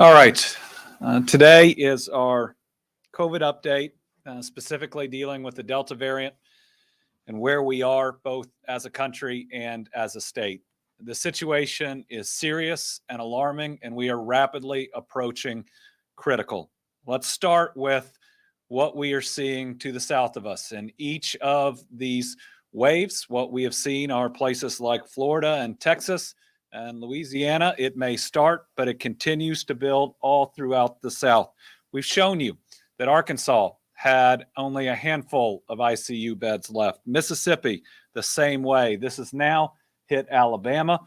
All right. Today is our COVID update, specifically dealing with the Delta variant and where we are both as a country and as a state. The situation is serious and alarming, and we are rapidly approaching critical. Let's start with what we are seeing to the south of us. In each of these waves, what we have seen are places like Florida and Texas and Louisiana. It may start, but it continues to build all throughout the South. We've shown you that Arkansas had only a handful of ICU beds left. Mississippi, the same way. This has now hit Alabama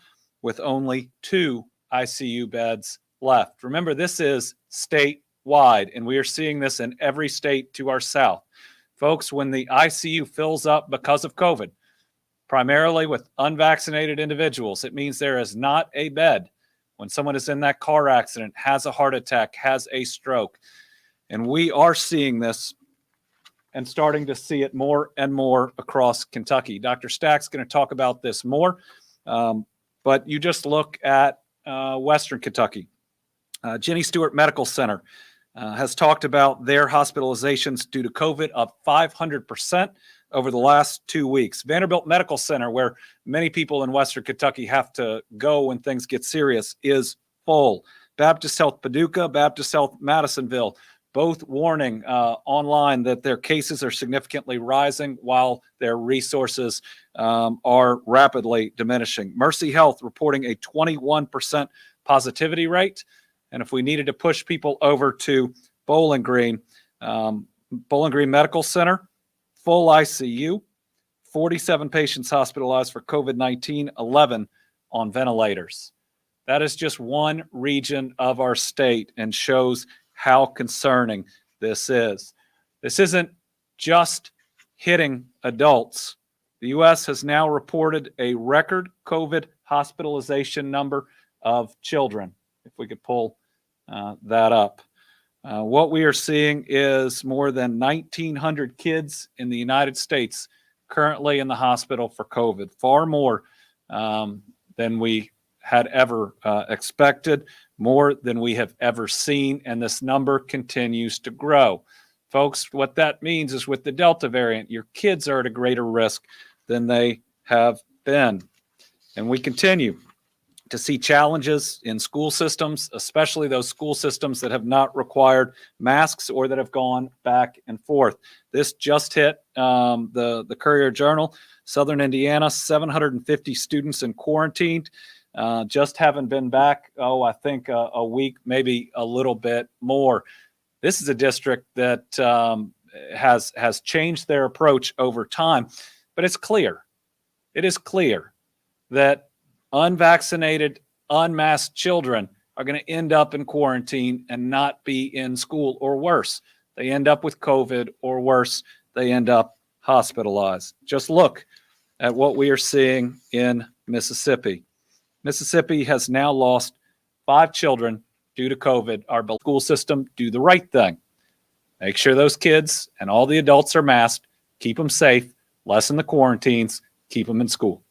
with only 2 ICU beds left. Remember, this is statewide, and we are seeing this in every state to our south. Folks, when the ICU fills up because of COVID, primarily with unvaccinated individuals, it means there is not a bed when someone is in that car accident, has a heart attack, has a stroke. And we are seeing this and starting to see it more and more across Kentucky. Dr. Stack's going to talk about this more, but you just look at Western Kentucky. Jenny Stewart Medical Center has talked about their hospitalizations due to COVID up 500% over the last 2 weeks. Vanderbilt Medical Center, where many people in Western Kentucky have to go when things get serious, is full. Baptist Health Paducah, Baptist Health Madisonville, both warning online that their cases are significantly rising while their resources are rapidly diminishing. Mercy Health reporting a 21% positivity rate. And if we needed to push people over to Bowling Green Medical Center, full ICU, 47 patients hospitalized for COVID-19, 11 on ventilators. That is just one region of our state and shows how concerning this is. This isn't just hitting adults. The U.S. has now reported a record COVID hospitalization number of children. If we could pull that up. What we are seeing is more than 1,900 kids in the United States currently in the hospital for COVID, far more than we had ever expected, more than we have ever seen, and this number continues to grow. Folks, what that means is with the Delta variant, your kids are at a greater risk than they have been. And we continue to see challenges in school systems, especially those school systems that have not required masks or that have gone back and forth. This just hit the Courier Journal. Southern Indiana, 750 students in quarantine. Just haven't been back, I think a week, maybe a little bit more. This is a district that has changed their approach over time, but it's clear. It is clear that unvaccinated, unmasked children are going to end up in quarantine and not be in school, or worse, they end up with COVID, or worse, they end up hospitalized. Just look at what we are seeing in Mississippi. Mississippi has now lost 5 children due to COVID. Our school system, do the right thing. Make sure those kids and all the adults are masked, keep them safe, lessen the quarantines, keep them in school.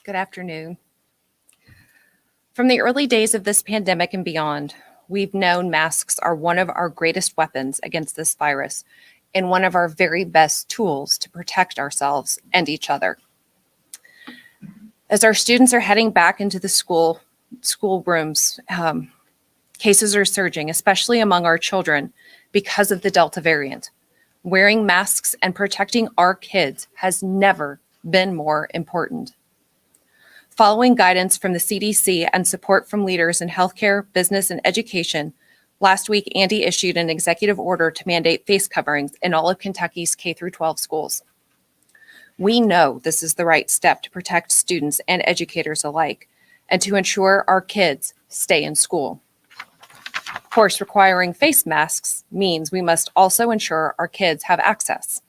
Good afternoon. From the early days of this pandemic and beyond, we've known masks are one of our greatest weapons against this virus and one of our very best tools to protect ourselves and each other. As our students are heading back into the school rooms, cases are surging, especially among our children, because of the Delta variant. Wearing masks and protecting our kids has never been more important. Following guidance from the CDC and support from leaders in healthcare, business, and education, last week, Andy issued an executive order to mandate face coverings in all of Kentucky's K-12 schools. We know this is the right step to protect students and educators alike and to ensure our kids stay in school. Of course, requiring face masks means we must also ensure our kids have access.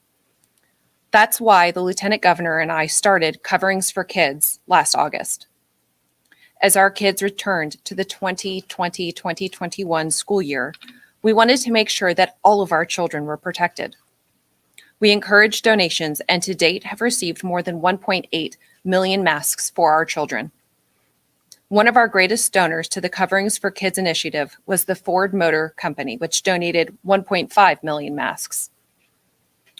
That's why the Lieutenant Governor and I started Coverings for Kids last August. As our kids returned to the 2020-2021 school year, we wanted to make sure that all of our children were protected. We encourage donations and to date have received more than 1.8 million masks for our children. One of our greatest donors to the Coverings for Kids initiative was the Ford Motor Company, which donated 1.5 million masks.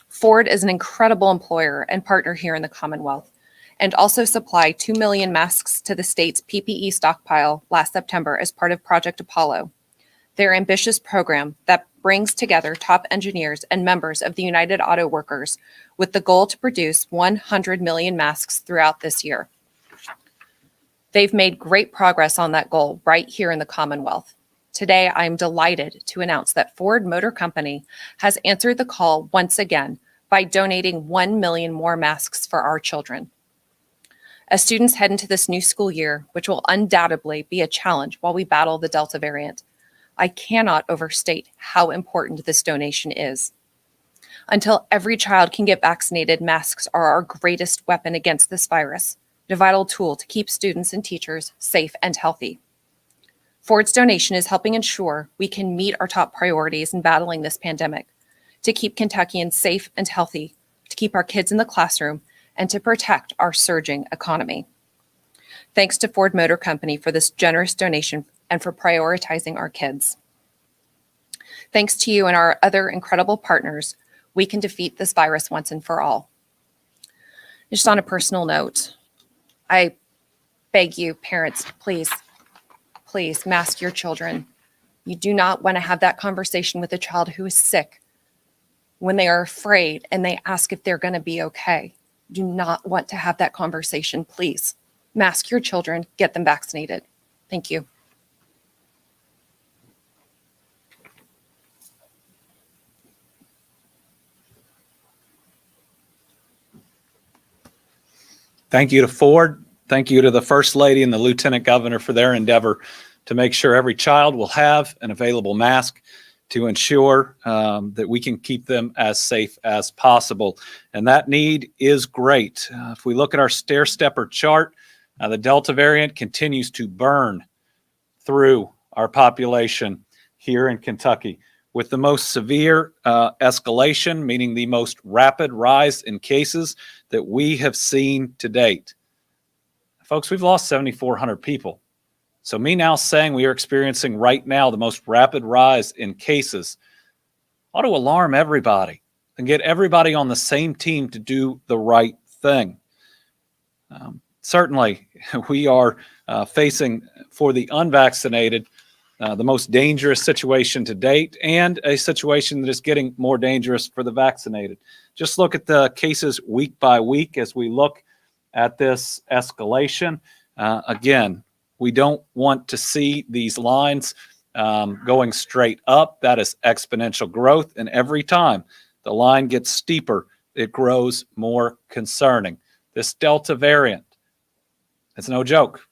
Ford is an incredible employer and partner here in the Commonwealth, and also supplied 2 million masks to the state's PPE stockpile last September as part of Project Apollo, their ambitious program that brings together top engineers and members of the United Auto Workers with the goal to produce 100 million masks throughout this year. They've made great progress on that goal right here in the Commonwealth. Today, I'm delighted to announce that Ford Motor Company has answered the call once again by donating 1 million more masks for our children. As students head into this new school year, which will undoubtedly be a challenge while we battle the Delta variant, I cannot overstate how important this donation is. Until every child can get vaccinated, masks are our greatest weapon against this virus, a vital tool to keep students and teachers safe and healthy. Ford's donation is helping ensure we can meet our top priorities in battling this pandemic, to keep Kentuckians safe and healthy, to keep our kids in the classroom, and to protect our surging economy. Thanks to Ford Motor Company for this generous donation and for prioritizing our kids. Thanks to you and our other incredible partners, we can defeat this virus once and for all. Just on a personal note, I beg you, parents, please mask your children. You do not want to have that conversation with a child who is sick when they are afraid and they ask if they're going to be okay. Do not want to have that conversation. Please mask your children, get them vaccinated. Thank you. Thank you to Ford. Thank you to the First Lady and the Lieutenant Governor for their endeavor to make sure every child will have an available mask to ensure that we can keep them as safe as possible. And that need is great. If we look at our stair-stepper chart, the Delta variant continues to burn through our population here in Kentucky with the most severe escalation, meaning the most rapid rise in cases that we have seen to date. Folks, we've lost 7,400 people. So me now saying we are experiencing right now the most rapid rise in cases ought to alarm everybody and get everybody on the same team to do the right thing. Certainly, we are facing, for the unvaccinated, the most dangerous situation to date, and a situation that is getting more dangerous for the vaccinated. Just look at the cases week by week as we look at this escalation. Again, we don't want to see these lines going straight up. That is exponential growth, and every time the line gets steeper, it grows more concerning. This Delta variant, it's no joke.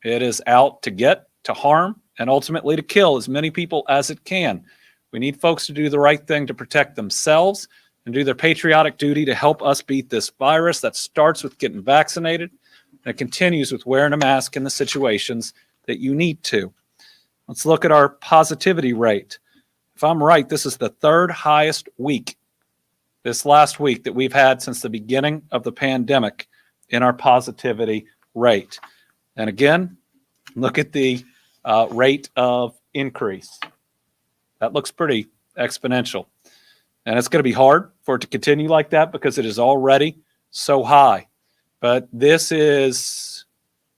It is out to get, to harm, and ultimately to kill as many people as it can. We need folks to do the right thing to protect themselves and do their patriotic duty to help us beat this virus. That starts with getting vaccinated. That continues with wearing a mask in the situations that you need to. Let's look at our positivity rate. If I'm right, this is the third highest week, this last week, that we've had since the beginning of the pandemic in our positivity rate. And again, look at the rate of increase. That looks pretty exponential. And it's going to be hard for it to continue like that because it is already so high. But this is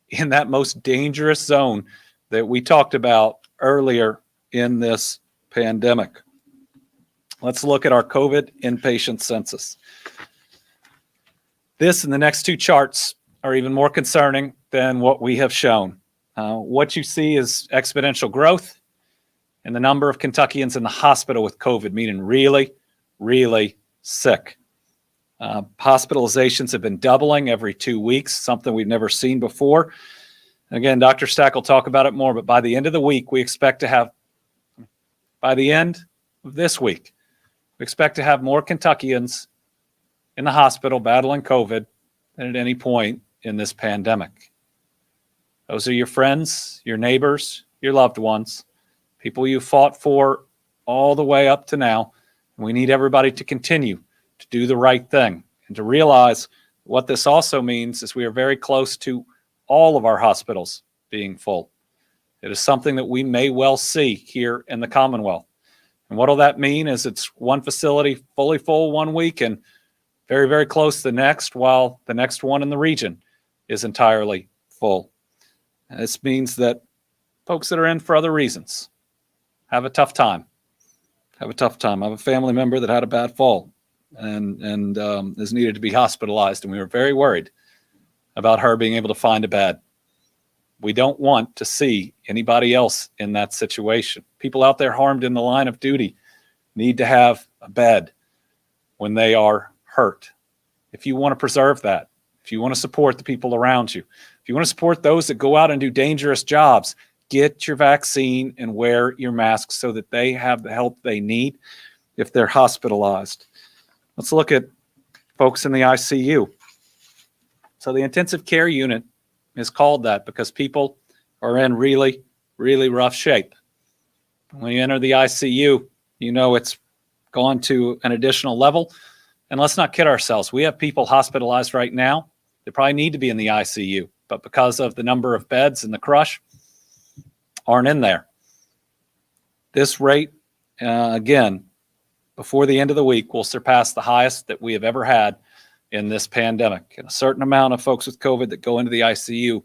in that most dangerous zone that we talked about earlier in this pandemic. Let's look at our COVID inpatient census. This and the next two charts are even more concerning than what we have shown. What you see is exponential growth in the number of Kentuckians in the hospital with COVID, meaning really, really sick. Hospitalizations have been doubling every 2 weeks, something we've never seen before. Again, Dr. Stack will talk about it more, but by the end of the week, we expect to have, by the end of this week, we expect to have more Kentuckians in the hospital battling COVID than at any point in this pandemic. Those are your friends, your neighbors, your loved ones, people you fought for all the way up to now. And we need everybody to continue to do the right thing and to realize what this also means is we are very close to all of our hospitals being full. It is something that we may well see here in the Commonwealth. And what will that mean is it's one facility fully full one week and very, very close the next, while the next one in the region is entirely full. And this means that folks that are in for other reasons have a tough time. I have a family member that had a bad fall and is needed to be hospitalized, and we were very worried about her being able to find a bed. We don't want to see anybody else in that situation. People out there harmed in the line of duty need to have a bed when they are hurt. If you want to preserve that, if you want to support the people around you, if you want to support those that go out and do dangerous jobs, get your vaccine and wear your mask so that they have the help they need if they're hospitalized. Let's look at folks in the ICU. So the intensive care unit is called that because people are in really, really rough shape. When you enter the ICU, you know it's gone to an additional level. And let's not kid ourselves. We have people hospitalized right now that probably need to be in the ICU, but because of the number of beds in the crush, aren't in there. This rate, again, before the end of the week, will surpass the highest that we have ever had in this pandemic. And a certain amount of folks with COVID that go into the ICU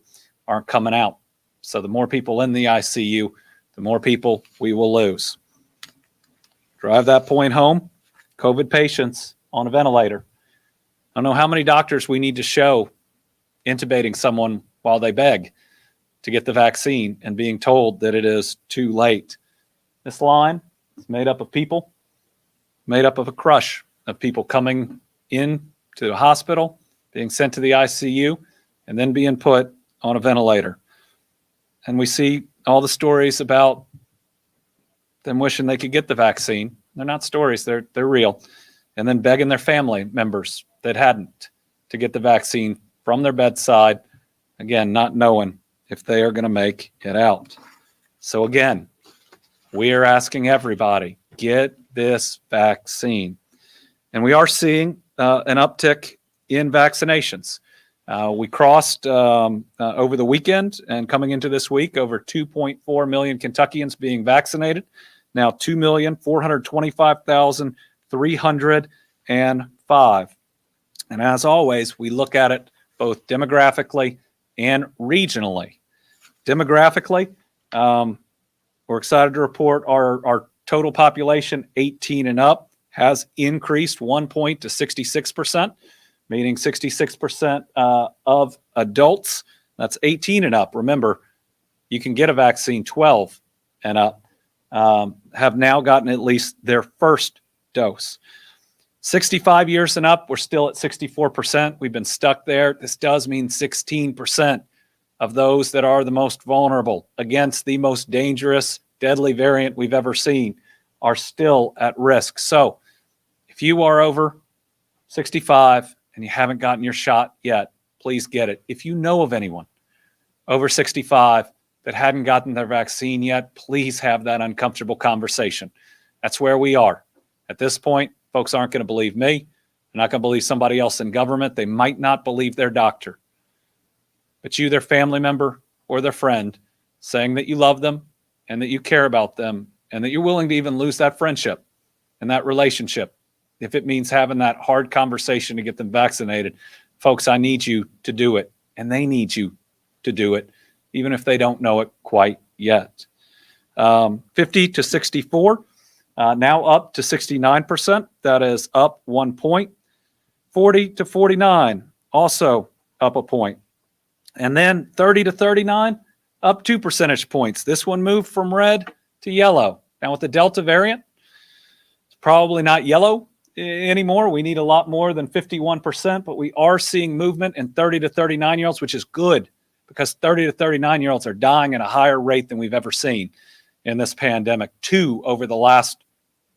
aren't coming out. So the more people in the ICU, the more people we will lose. Drive that point home. COVID patients on a ventilator. I don't know how many doctors we need to show intubating someone while they beg to get the vaccine and being told that it is too late. This line is made up of people, made up of a crush of people coming in to the hospital, being sent to the ICU, and then being put on a ventilator. And we see all the stories about them wishing they could get the vaccine. They're not stories, they're real. And then begging their family members that hadn't to get the vaccine from their bedside, again, not knowing if they are going to make it out. So again, we are asking everybody, get this vaccine. And we are seeing an uptick in vaccinations. We crossed over the weekend and coming into this week over 2.4 million Kentuckians being vaccinated. Now 2,425,305. And as always, we look at it both demographically and regionally. Demographically, we're excited to report our total population 18 and up has increased 1 point to 66%, meaning 66% of adults, that's 18 and up. Remember, you can get a vaccine 12 and up, have now gotten at least their first dose. 65 years and up, we're still at 64%. We've been stuck there. This does mean 16% of those that are the most vulnerable against the most dangerous, deadly variant we've ever seen are still at risk. So if you are over 65 and you haven't gotten your shot yet, please get it. If you know of anyone over 65 that hadn't gotten their vaccine yet, please have that uncomfortable conversation. That's where we are. At this point, folks aren't going to believe me. They're not going to believe somebody else in government. They might not believe their doctor. But you, their family member or their friend, saying that you love them and that you care about them and that you're willing to even lose that friendship and that relationship if it means having that hard conversation to get them vaccinated. Folks, I need you to do it, and they need you to do it, even if they don't know it quite yet. 50 to 64, now up to 69%. That is up 1 point. 40 to 49, also up a point. And then 30 to 39, up 2 percentage points. This one moved from red to yellow. Now with the Delta variant, it's probably not yellow anymore. We need a lot more than 51%, but we are seeing movement in 30 to 39-year-olds, which is good because 30 to 39-year-olds are dying at a higher rate than we've ever seen in this pandemic. 2 over the last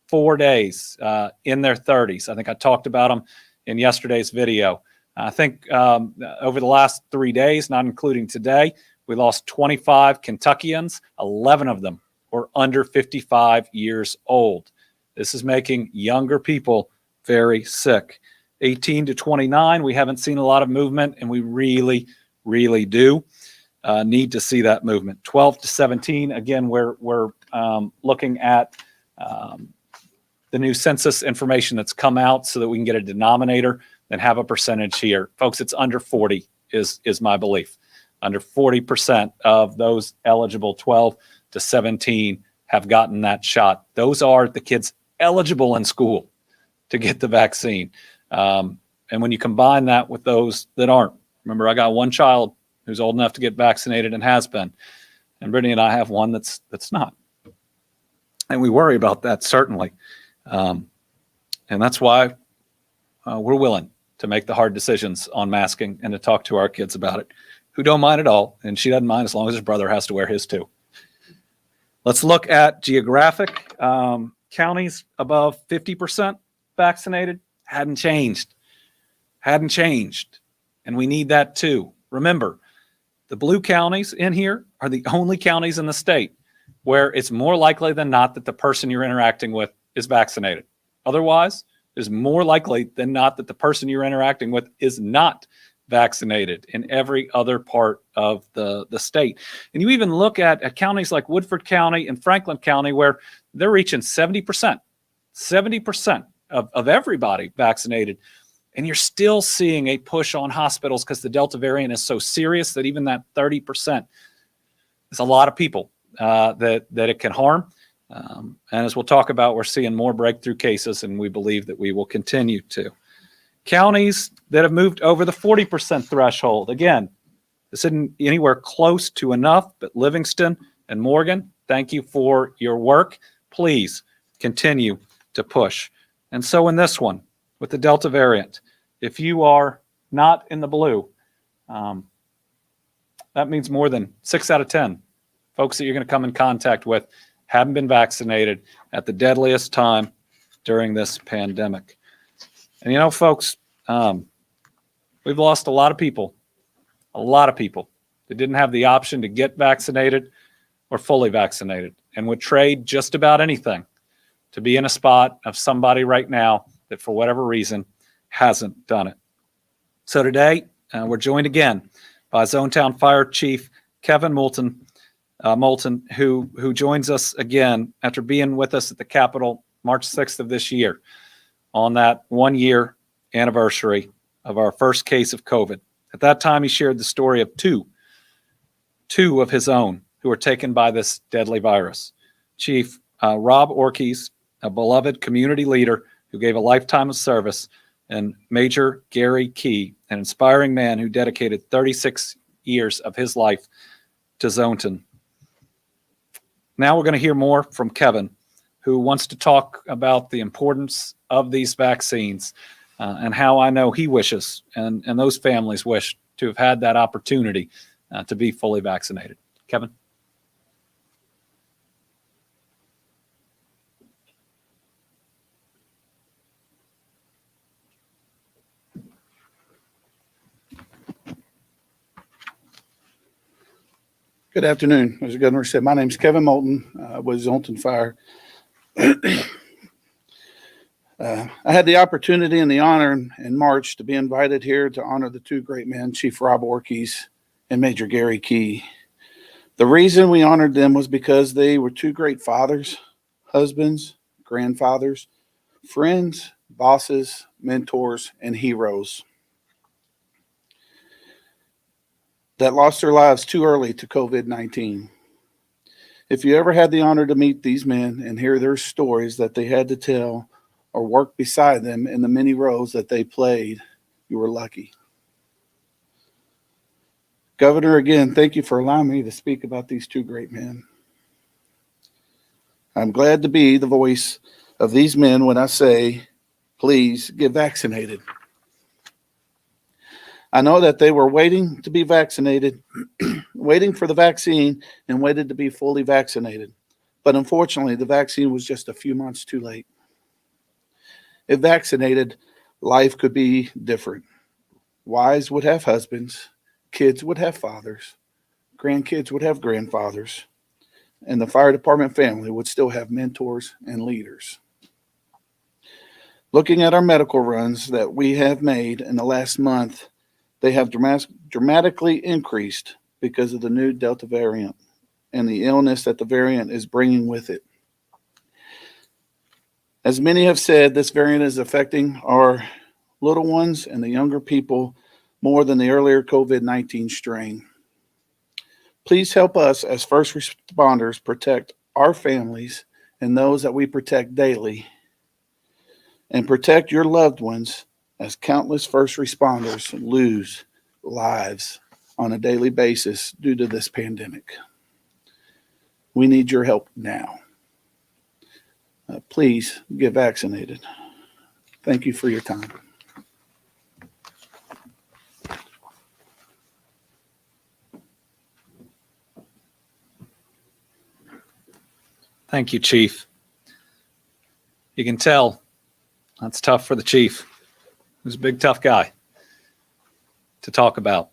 4 days in their 30s. I think I talked about them in yesterday's video. I think over the last 3 days, not including today, we lost 25 Kentuckians. 11 of them were under 55 years old. This is making younger people very sick. 18 to 29, we haven't seen a lot of movement, and we really, really do need to see that movement. 12 to 17, again, we're looking at the new census information that's come out so that we can get a denominator and have a percentage here. Folks, it's under 40 is my belief. Under 40% of those eligible 12 to 17 have gotten that shot. Those are the kids eligible in school to get the vaccine. And when you combine that with those that aren't, remember, I got one child who's old enough to get vaccinated and has been, and Brittany and I have one that's not. And we worry about that, certainly. And that's why we're willing to make the hard decisions on masking and to talk to our kids about it, who don't mind at all. And she doesn't mind as long as his brother has to wear his too. Let's look at geographic. Counties above 50% vaccinated hadn't changed. And we need that too. Remember, the blue counties in here are the only counties in the state where it's more likely than not that the person you're interacting with is vaccinated. Otherwise, it's more likely than not that the person you're interacting with is not vaccinated in every other part of the state. And you even look at counties like Woodford County and Franklin County where they're reaching 70% of everybody vaccinated. And you're still seeing a push on hospitals because the Delta variant is so serious that even that 30% is a lot of people that it can harm. And as we'll talk about, we're seeing more breakthrough cases, and we believe that we will continue to. Counties that have moved over the 40% threshold. Again, this isn't anywhere close to enough, but Livingston and Morgan, thank you for your work. Please continue to push. And so in this one, with the Delta variant, if you are not in the blue, that means more than 6 out of 10 folks that you're going to come in contact with haven't been vaccinated at the deadliest time during this pandemic. And you know, folks, we've lost a lot of people that didn't have the option to get vaccinated or fully vaccinated and would trade just about anything to be in a spot of somebody right now that for whatever reason hasn't done it. So today, we're joined again by Zonetown Fire Chief Kevin Moulton, who joins us again after being with us at the Capitol March 6th of this year on that 1-year anniversary of our first case of COVID. At that time, he shared the story of two of his own who were taken by this deadly virus. Chief Rob Orkes, a beloved community leader who gave a lifetime of service, and Major Gary Key, an inspiring man who dedicated 36 years of his life to Zonetown. Now we're going to hear more from Kevin, who wants to talk about the importance of these vaccines and how I know he wishes and those families wish to have had that opportunity to be fully vaccinated. Kevin. Good afternoon. As the governor said, my name is Kevin Moulton with Zonetown Fire. I had the opportunity and the honor in March to be invited here to honor the two great men, Chief Rob Orkes and Major Gary Key. The reason we honored them was because they were two great fathers, husbands, grandfathers, friends, bosses, mentors, and heroes that lost their lives too early to COVID-19. If you ever had the honor to meet these men and hear their stories that they had to tell or work beside them in the many roles that they played, you were lucky. Governor, again, thank you for allowing me to speak about these two great men. I'm glad to be the voice of these men when I say, please get vaccinated. I know that they were waiting to be vaccinated, waiting for the vaccine, and waited to be fully vaccinated. But unfortunately, the vaccine was just a few months too late. If vaccinated, life could be different. Wives would have husbands, kids would have fathers, grandkids would have grandfathers, and the fire department family would still have mentors and leaders. Looking at our medical runs that we have made in the last month, they have dramatically increased because of the new Delta variant and the illness that the variant is bringing with it. As many have said, this variant is affecting our little ones and the younger people more than the earlier COVID-19 strain. Please help us as first responders protect our families and those that we protect daily, and protect your loved ones as countless first responders lose lives on a daily basis due to this pandemic. We need your help now. Please get vaccinated. Thank you for your time. Thank you, Chief. You can tell that's tough for the chief. He's a big, tough guy to talk about.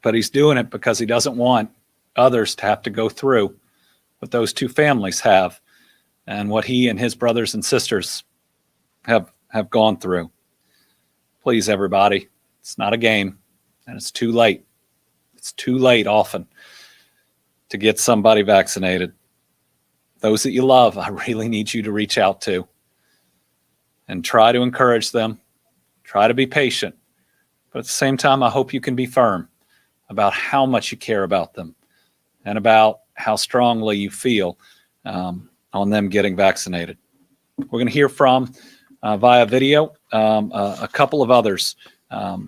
But he's doing it because he doesn't want others to have to go through what those two families have and what he and his brothers and sisters have gone through. Please, everybody, it's not a game, and it's too late. It's too late often to get somebody vaccinated. Those that you love, I really need you to reach out to and try to encourage them. Try to be patient. But at the same time, I hope you can be firm about how much you care about them and about how strongly you feel on them getting vaccinated. We're going to hear from, via video, a couple of others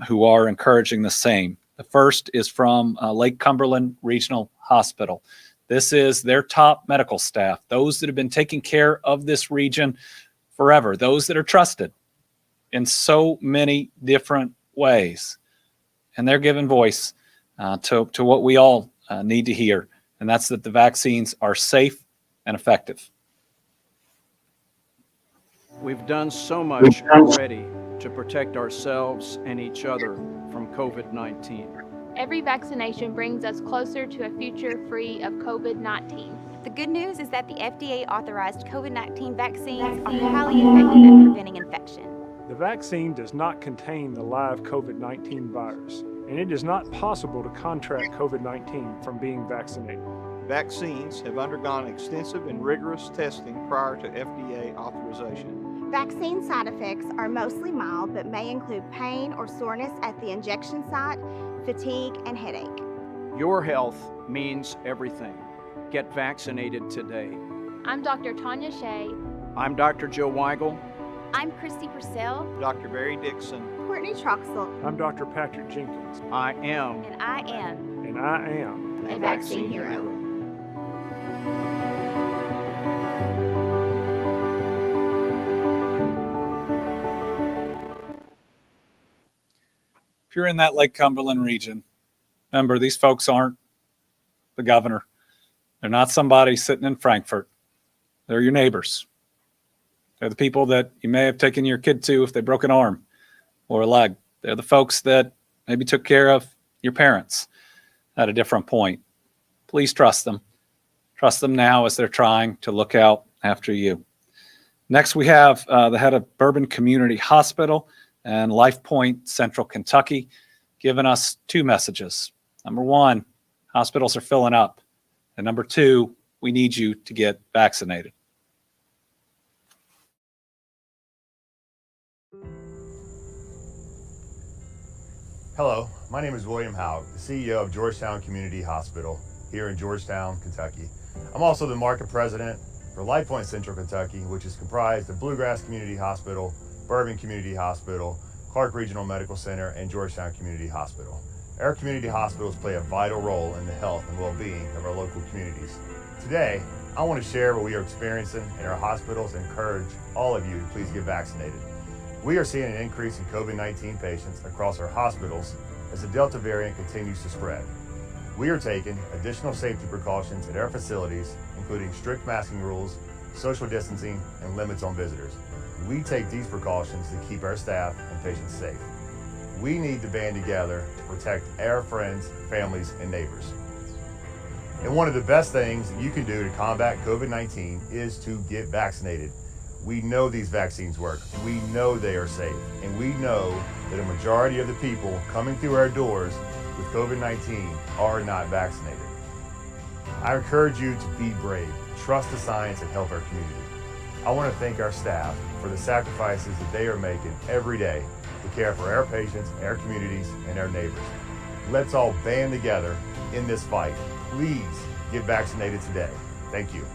who are encouraging the same. The first is from Lake Cumberland Regional Hospital. This is their top medical staff, those that have been taking care of this region forever, those that are trusted in so many different ways. And they're giving voice to what we all need to hear, and that's that the vaccines are safe and effective. We've done so much already to protect ourselves and each other from COVID-19. Every vaccination brings us closer to a future free of COVID-19. The good news is that the FDA-authorized COVID-19 vaccines are highly effective at preventing infection. The vaccine does not contain the live COVID-19 virus, and it is not possible to contract COVID-19 from being vaccinated. Vaccines have undergone extensive and rigorous testing prior to FDA authorization. Vaccine side effects are mostly mild but may include pain or soreness at the injection site, fatigue, and headache. Your health means everything. Get vaccinated today. I'm Dr. Tanya Shea. I'm Dr. Joe Weigel. I'm Christy Purcell. Dr. Barry Dixon. Courtney Troxel. I'm Dr. Patrick Jenkins. I am. And I am. And I am A vaccine hero. If you're in that Lake Cumberland region, remember, these folks aren't the governor. They're not somebody sitting in Frankfurt. They're your neighbors. They're the people that you may have taken your kid to if they broke an arm or a leg. They're the folks that maybe took care of your parents at a different point. Please trust them. Trust them now as they're trying to look out after you. Next, we have the head of Bourbon Community Hospital and Life Point, Central Kentucky, giving us two messages. Number one, hospitals are filling up. And number two, we need you to get vaccinated. Hello, my name is William Haug, the CEO of Georgetown Community Hospital here in Georgetown, Kentucky. I'm also the market president for Life Point, Central Kentucky, which is comprised of Bluegrass Community Hospital, Bourbon Community Hospital, Clark Regional Medical Center, and Georgetown Community Hospital. Our community hospitals play a vital role in the health and well-being of our local communities. Today, I want to share what we are experiencing in our hospitals and encourage all of you to please get vaccinated. We are seeing an increase in COVID-19 patients across our hospitals as the Delta variant continues to spread. We are taking additional safety precautions at our facilities, including strict masking rules, social distancing, and limits on visitors. We take these precautions to keep our staff and patients safe. We need to band together to protect our friends, families, and neighbors. And one of the best things that you can do to combat COVID-19 is to get vaccinated. We know these vaccines work. We know they are safe. And we know that a majority of the people coming through our doors with COVID-19 are not vaccinated. I encourage you to be brave, trust the science, and help our community. I want to thank our staff for the sacrifices that they are making every day to care for our patients, our communities, and our neighbors. Let's all band together in this fight. Please get vaccinated today. Thank you.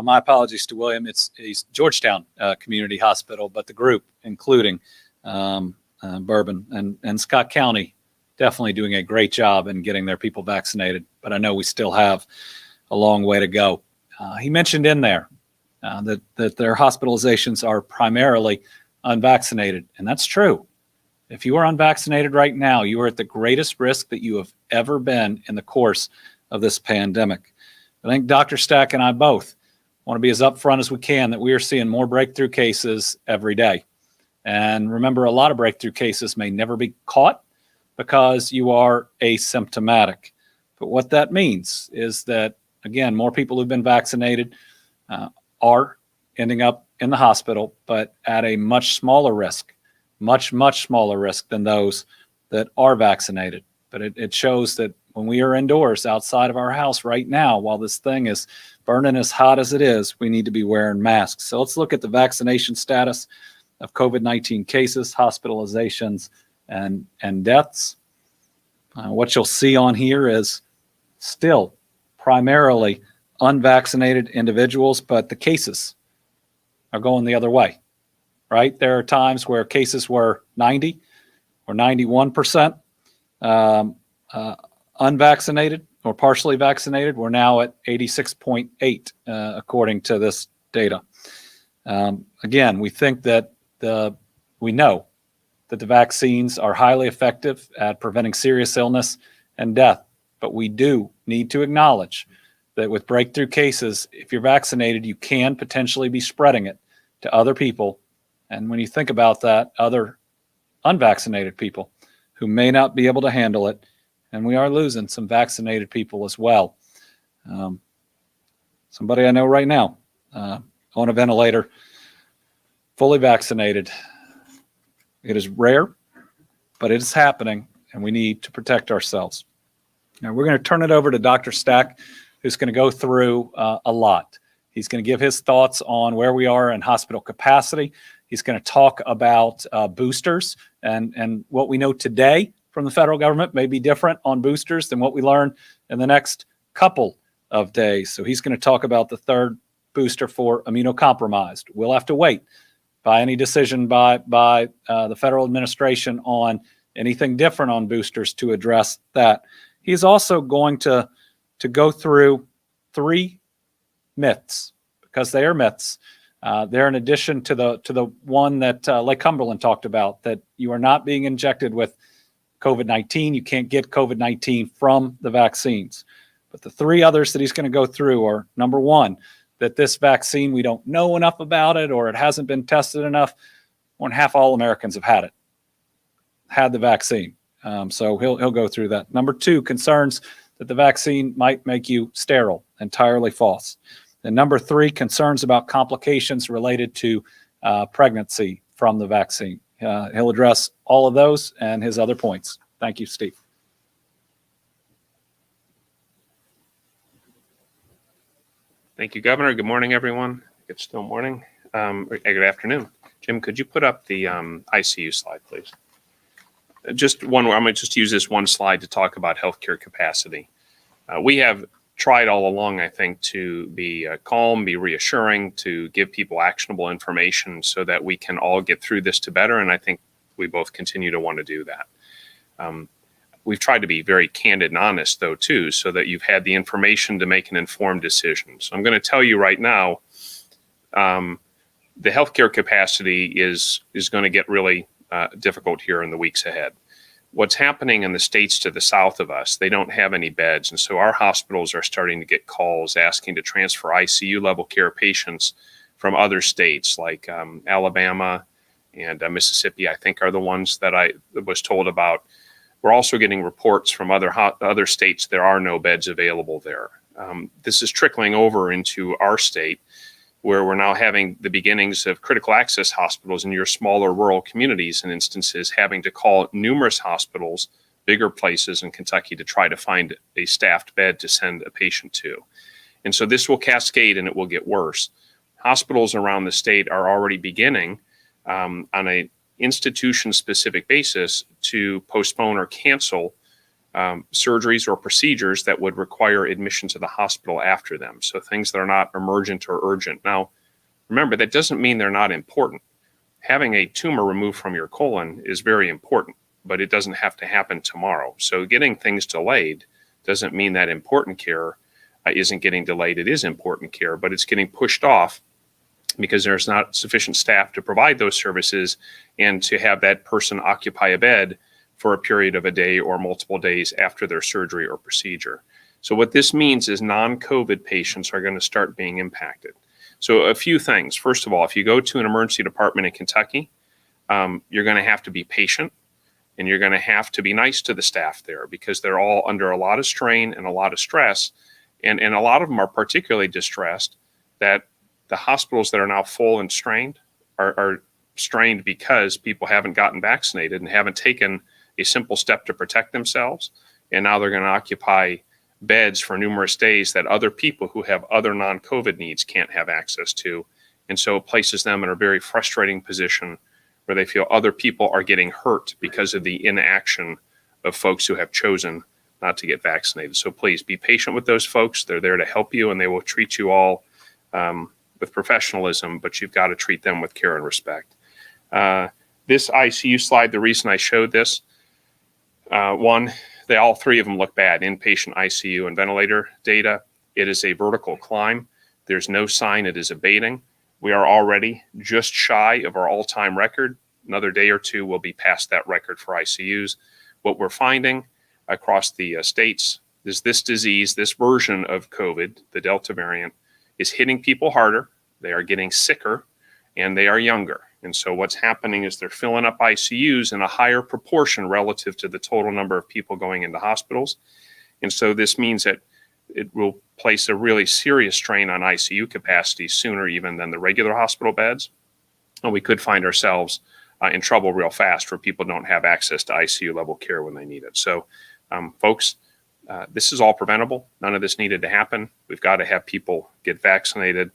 My apologies to William. It's Georgetown Community Hospital, but the group, including Bourbon and Scott County, definitely doing a great job in getting their people vaccinated. But I know we still have a long way to go. He mentioned in there that their hospitalizations are primarily unvaccinated, and that's true. If you are unvaccinated right now, you are at the greatest risk that you have ever been in the course of this pandemic. I think Dr. Stack and I both want to be as upfront as we can that we are seeing more breakthrough cases every day. And remember, a lot of breakthrough cases may never be caught because you are asymptomatic. But what that means is that, again, more people who've been vaccinated are ending up in the hospital, but at a much smaller risk, much smaller risk than those that are vaccinated. But it shows that when we are indoors outside of our house right now, while this thing is burning as hot as it is, we need to be wearing masks. So let's look at the vaccination status of COVID-19 cases, hospitalizations, and deaths. What you'll see on here is still primarily unvaccinated individuals, but the cases are going the other way, right? There are times where cases were 90 or 91% unvaccinated or partially vaccinated. We're now at 86.8 according to this data. Again, we think that we know that the vaccines are highly effective at preventing serious illness and death, but we do need to acknowledge that with breakthrough cases, if you're vaccinated, you can potentially be spreading it to other people. And when you think about that, other unvaccinated people who may not be able to handle it, and we are losing some vaccinated people as well. Somebody I know right now on a ventilator, fully vaccinated. It is rare, but it is happening, and we need to protect ourselves. Now, we're going to turn it over to Dr. Stack, who's going to go through a lot. He's going to give his thoughts on where we are in hospital capacity. He's going to talk about boosters and what we know today from the federal government may be different on boosters than what we learn in the next couple of days. So he's going to talk about the third booster for immunocompromised. We'll have to wait by any decision by the federal administration on anything different on boosters to address that. He's also going to go through 3 myths, because they are myths. They're in addition to the one that Lake Cumberland talked about, that you are not being injected with COVID-19. You can't get COVID-19 from the vaccines. But the 3 others that he's going to go through are, number 1, that this vaccine, we don't know enough about it, or it hasn't been tested enough. More than half all Americans have had the vaccine. So he'll go through that. Number 2, concerns that the vaccine might make you sterile. Entirely false. And number 3, concerns about complications related to pregnancy from the vaccine. He'll address all of those and his other points. Thank you, Steve. Thank you, Governor. Good morning, everyone. It's still morning. Good afternoon. Jim, could you put up the ICU slide, please? Just one. I'm going to just use this one slide to talk about healthcare capacity. We have tried all along, I think, to be calm, be reassuring, to give people actionable information so that we can all get through this to better. And I think we both continue to want to do that. We've tried to be very candid and honest, though, too, so that you've had the information to make an informed decision. So I'm going to tell you right now, the healthcare capacity is going to get really difficult here in the weeks ahead. What's happening in the states to the south of us, they don't have any beds. And so our hospitals are starting to get calls asking to transfer ICU level care patients from other states like Alabama and Mississippi, I think, are the ones that I was told about. we're also getting reports from other states there are no beds available there. This is trickling over into our state, where we're now having the beginnings of critical access hospitals in your smaller rural communities and instances having to call numerous hospitals, bigger places in Kentucky, to try to find a staffed bed to send a patient to. And so this will cascade and it will get worse. Hospitals around the state are already beginning on an institution-specific basis to postpone or cancel surgeries or procedures that would require admission to the hospital after them. So things that are not emergent or urgent. Now, remember, that doesn't mean they're not important. Having a tumor removed from your colon is very important, but it doesn't have to happen tomorrow. So getting things delayed doesn't mean that important care isn't getting delayed. It is important care, but it's getting pushed off because there's not sufficient staff to provide those services and to have that person occupy a bed for a period of a day or multiple days after their surgery or procedure. So what this means is non-COVID patients are going to start being impacted. So a few things. First of all, if you go to an emergency department in Kentucky, you're going to have to be patient and you're going to have to be nice to the staff there because they're all under a lot of strain and a lot of stress. And a lot of them are particularly distressed that the hospitals that are now full and strained are strained because people haven't gotten vaccinated and haven't taken a simple step to protect themselves. And now they're going to occupy beds for numerous days that other people who have other non-COVID needs can't have access to. And so it places them in a very frustrating position where they feel other people are getting hurt because of the inaction of folks who have chosen not to get vaccinated. So please be patient with those folks. They're there to help you and they will treat you all with professionalism, but you've got to treat them with care and respect. This ICU slide, the reason I showed this, one, all three of them look bad, inpatient ICU and ventilator data. It is a vertical climb. There's no sign it is abating. We are already just shy of our all-time record. Another day or two, we'll be past that record for ICUs. What we're finding across the states is this disease, this version of COVID, the Delta variant, is hitting people harder. They are getting sicker and they are younger. And so what's happening is they're filling up ICUs in a higher proportion relative to the total number of people going into hospitals. And so this means that it will place a really serious strain on ICU capacity sooner even than the regular hospital beds. And we could find ourselves in trouble real fast where people don't have access to ICU level care when they need it. So folks, this is all preventable. None of this needed to happen. We've got to have people get vaccinated.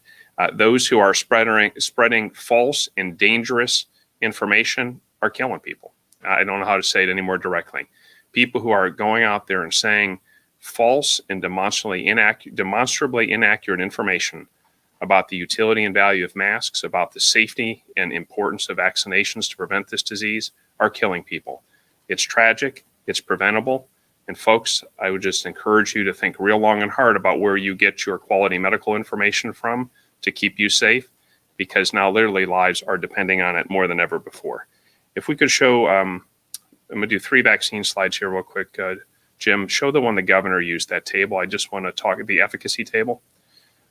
Those who are spreading false and dangerous information are killing people. I don't know how to say it any more directly. People who are going out there and saying false and demonstrably inaccurate information about the utility and value of masks, about the safety and importance of vaccinations to prevent this disease are killing people. It's tragic. It's preventable. And folks, I would just encourage you to think real long and hard about where you get your quality medical information from to keep you safe, because now literally lives are depending on it more than ever before. If we could show, I'm going to do 3 vaccine slides here real quick. Jim, show the one the governor used, that table. I just want to talk the efficacy table.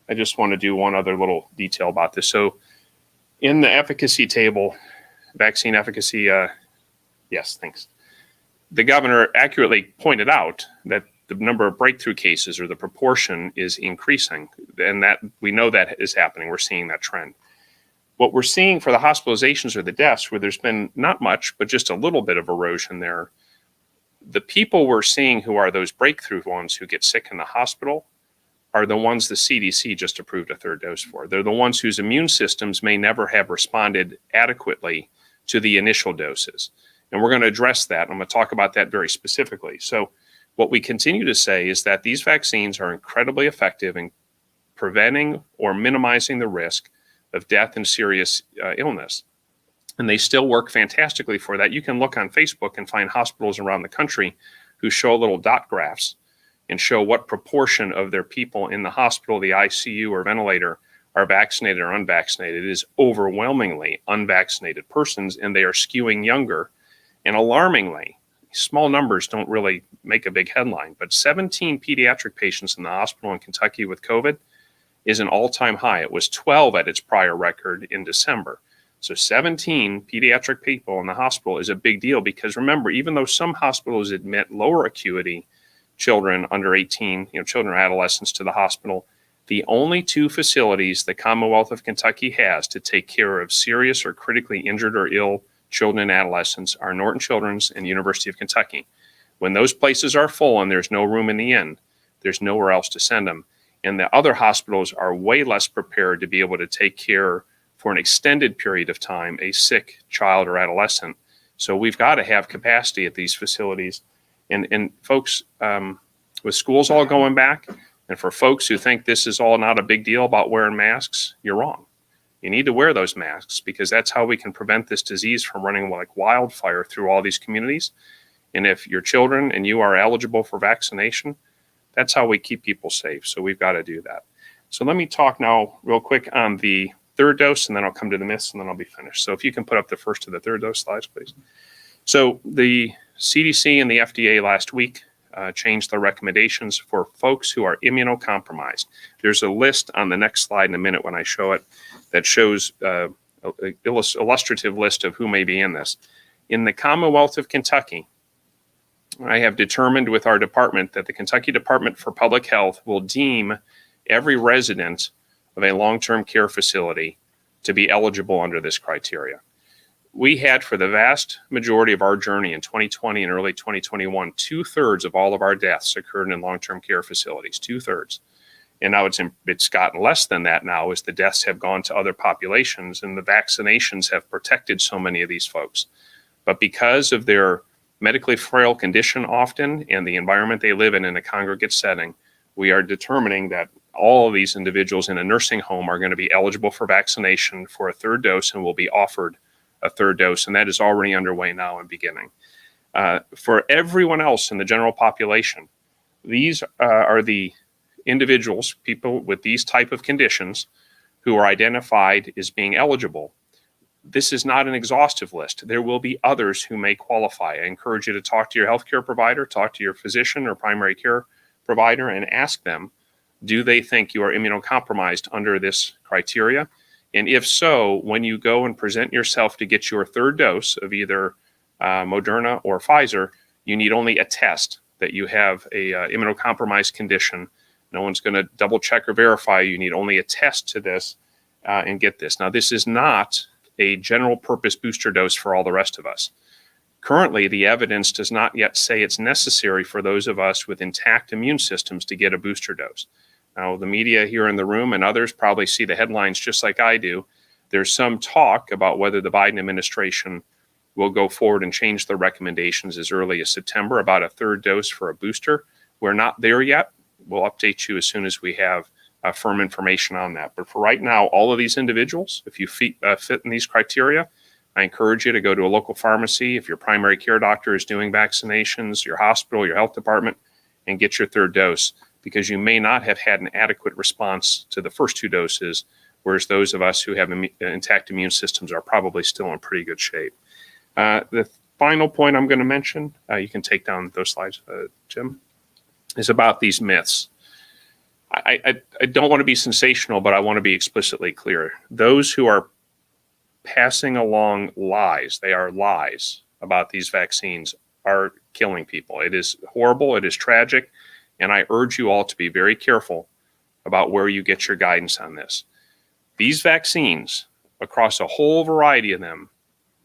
I just want to do one other little detail about this. So in the efficacy table, vaccine efficacy, yes, thanks. The governor accurately pointed out that the number of breakthrough cases or the proportion is increasing, and that we know that is happening. We're seeing that trend. What we're seeing for the hospitalizations or the deaths, where there's been not much, but just a little bit of erosion there, the people we're seeing who are those breakthrough ones who get sick in the hospital are the ones the CDC just approved a 3rd dose for. They're the ones whose immune systems may never have responded adequately to the initial doses. And we're going to address that. I'm going to talk about that very specifically. So what we continue to say is that these vaccines are incredibly effective in preventing or minimizing the risk of death and serious illness. And they still work fantastically for that. You can look on Facebook and find hospitals around the country who show little dot graphs and show what proportion of their people in the hospital, the ICU or ventilator, are vaccinated or unvaccinated. It is overwhelmingly unvaccinated persons, and they are skewing younger. And alarmingly, small numbers don't really make a big headline, but 17 pediatric patients in the hospital in Kentucky with COVID is an all-time high. It was 12 at its prior record in December. So 17 pediatric people in the hospital is a big deal because remember, even though some hospitals admit lower acuity children under 18, children or adolescents to the hospital, the only two facilities the Commonwealth of Kentucky has to take care of serious or critically injured or ill children and adolescents are Norton Children's and University of Kentucky. When those places are full and there's no room in the inn, there's nowhere else to send them. And the other hospitals are way less prepared to be able to take care for an extended period of time a sick child or adolescent. So we've got to have capacity at these facilities. And folks, with schools all going back, and for folks who think this is all not a big deal about wearing masks, you're wrong. You need to wear those masks because that's how we can prevent this disease from running like wildfire through all these communities. And if your children and you are eligible for vaccination, that's how we keep people safe. So we've got to do that. So let me talk now real quick on the third dose, and then I'll come to the myths, and then I'll be finished. So if you can put up the first to the third dose slides, please. So the CDC and the FDA last week changed their recommendations for folks who are immunocompromised. There's a list on the next slide in a minute when I show it that shows an illustrative list of who may be in this. In the Commonwealth of Kentucky, I have determined with our department that the Kentucky Department for Public Health will deem every resident of a long-term care facility to be eligible under this criteria. We had, for the vast majority of our journey in 2020 and early 2021, 2/3 of all of our deaths occurred in long-term care facilities, 2/3. And now it's gotten less than that now as the deaths have gone to other populations and the vaccinations have protected so many of these folks. But because of their medically frail condition often and the environment they live in a congregate setting, we are determining that all of these individuals in a nursing home are going to be eligible for vaccination for a third dose and will be offered a third dose, and that is already underway now and beginning. For everyone else in the general population, these are the individuals, people with these type of conditions who are identified as being eligible. This is not an exhaustive list. There will be others who may qualify. I encourage you to talk to your healthcare provider, talk to your physician or primary care provider, and ask them, do they think you are immunocompromised under this criteria? And if so, when you go and present yourself to get your third dose of either Moderna or Pfizer, you need only a test that you have a immunocompromised condition. No one's going to double check or verify. You need only a test to this and get this. Now, this is not a general purpose booster dose for all the rest of us. Currently, the evidence does not yet say it's necessary for those of us with intact immune systems to get a booster dose. Now, the media here in the room and others probably see the headlines just like I do. There's some talk about whether the Biden administration will go forward and change the recommendations as early as September about a third dose for a booster. We're not there yet. We'll update you as soon as we have firm information on that. But for right now, all of these individuals, if you fit in these criteria, I encourage you to go to a local pharmacy. If your primary care doctor is doing vaccinations, your hospital, your health department, and get your third dose, because you may not have had an adequate response to the first two doses, whereas those of us who have intact immune systems are probably still in pretty good shape. The final point I'm going to mention, you can take down those slides, Jim, is about these myths. I don't want to be sensational, but I want to be explicitly clear. Those who are passing along lies, they are lies about these vaccines, are killing people. It is horrible. It is tragic. And I urge you all to be very careful about where you get your guidance on this. These vaccines, across a whole variety of them,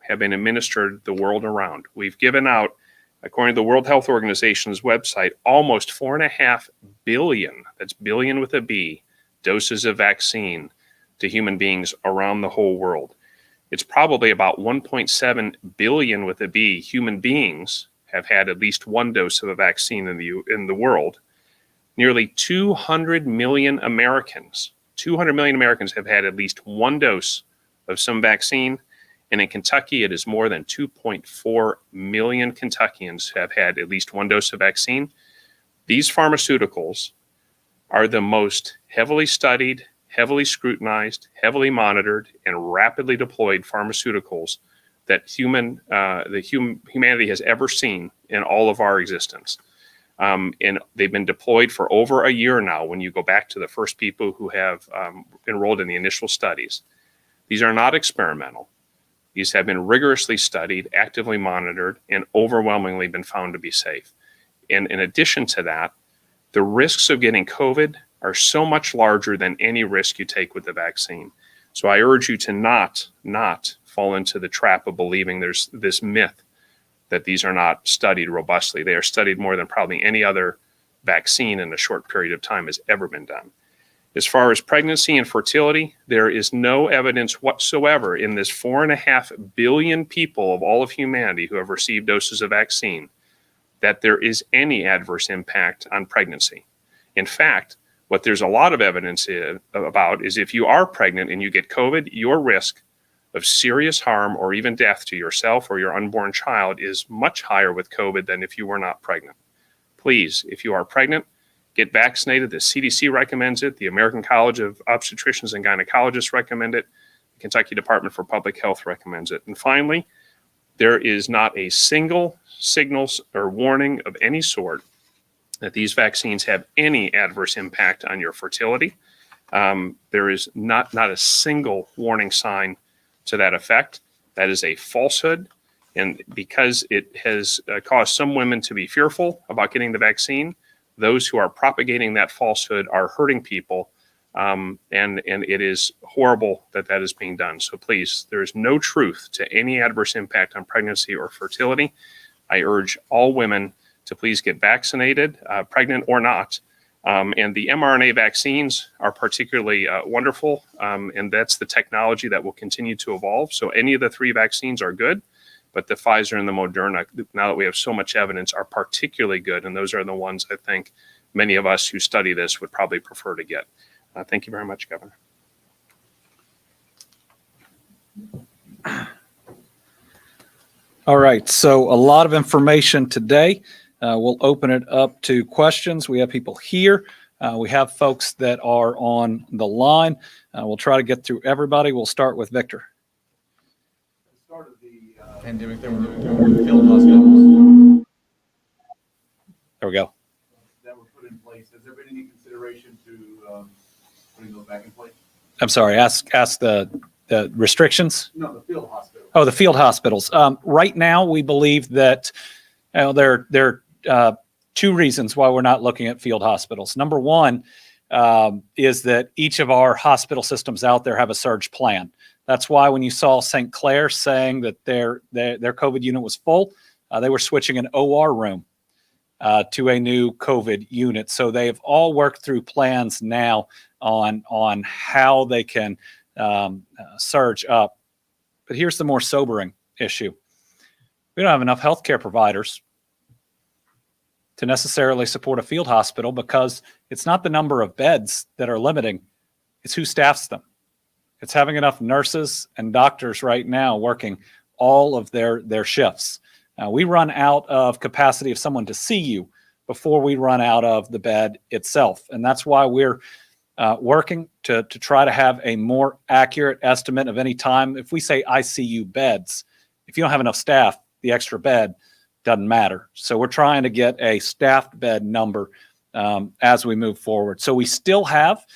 have been administered the world around. We've given out, according to the World Health Organization's website, almost 4.5 billion, that's billion with a B, doses of vaccine to human beings around the whole world. It's probably about 1.7 billion with a B human beings have had at least one dose of a vaccine in the world. Nearly 200 million Americans have had at least one dose of some vaccine. And in Kentucky, it is more than 2.4 million Kentuckians have had at least one dose of vaccine. These pharmaceuticals are the most heavily studied, heavily scrutinized, heavily monitored, and rapidly deployed pharmaceuticals that humanity has ever seen in all of our existence. And they've been deployed for over a year now when you go back to the first people who have enrolled in the initial studies. These are not experimental. These have been rigorously studied, actively monitored, and overwhelmingly been found to be safe. And in addition to that, the risks of getting COVID are so much larger than any risk you take with the vaccine. So I urge you to not fall into the trap of believing there's this myth that these are not studied robustly. They are studied more than probably any other vaccine in a short period of time has ever been done. As far as pregnancy and fertility, there is no evidence whatsoever in this 4.5 billion people of all of humanity who have received doses of vaccine that there is any adverse impact on pregnancy. In fact, what there's a lot of evidence about is if you are pregnant and you get COVID, your risk of serious harm or even death to yourself or your unborn child is much higher with COVID than if you were not pregnant. Please, if you are pregnant, get vaccinated. The CDC recommends it. The American College of Obstetricians and Gynecologists recommend it. The Kentucky Department for Public Health recommends it. And finally, there is not a single signal or warning of any sort that these vaccines have any adverse impact on your fertility. There is not a single warning sign to that effect. That is a falsehood. And because it has caused some women to be fearful about getting the vaccine, those who are propagating that falsehood are hurting people. And it is horrible that that is being done. So please, there is no truth to any adverse impact on pregnancy or fertility. I urge all women to please get vaccinated, pregnant or not. And the mRNA vaccines are particularly wonderful. And that's the technology that will continue to evolve. So any of the 3 vaccines are good, but the Pfizer and the Moderna, now that we have so much evidence, are particularly good. And those are the ones I think many of us who study this would probably prefer to get. Thank you very much, Governor. All right, so a lot of information today. We'll open it up to questions. We have people here. We have folks that are on the line. We'll try to get through everybody. We'll start with Victor. At the start of the pandemic, there were field hospitals. There we go. That were put in place. Has there been any consideration to putting those back in place? I'm sorry, ask the restrictions? No, the field hospitals. Oh, the field hospitals. Right now, we believe that there are 2 reasons why we're not looking at field hospitals. Number one is that each of our hospital systems out there have a surge plan. That's why when you saw St. Clair saying that their COVID unit was full, they were switching an OR room to a new COVID unit. So they've all worked through plans now on how they can surge up. But here's the more sobering issue. We don't have enough healthcare providers to necessarily support a field hospital because it's not the number of beds that are limiting, it's who staffs them. It's having enough nurses and doctors right now working all of their shifts. We run out of capacity of someone to see you before we run out of the bed itself. And that's why we're working to try to have a more accurate estimate of any time. If we say ICU beds, if you don't have enough staff, the extra bed doesn't matter. So we're trying to get a staffed bed number as we move forward. So we still have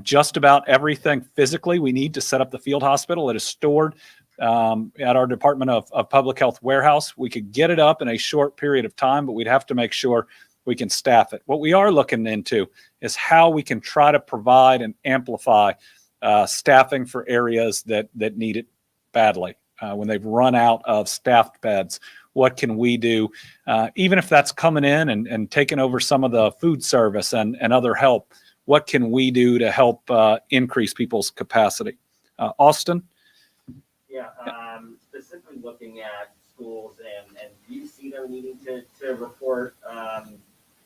just about everything physically we need to set up the field hospital. It is stored at our Department of Public Health warehouse. We could get it up in a short period of time, but we'd have to make sure we can staff it. What we are looking into is how we can try to provide and amplify staffing for areas that need it badly. When they've run out of staffed beds, what can we do? Even if that's coming in and taking over some of the food service and other help, what can we do to help increase people's capacity? Austin? Yeah, specifically looking at schools, and do you see them needing to report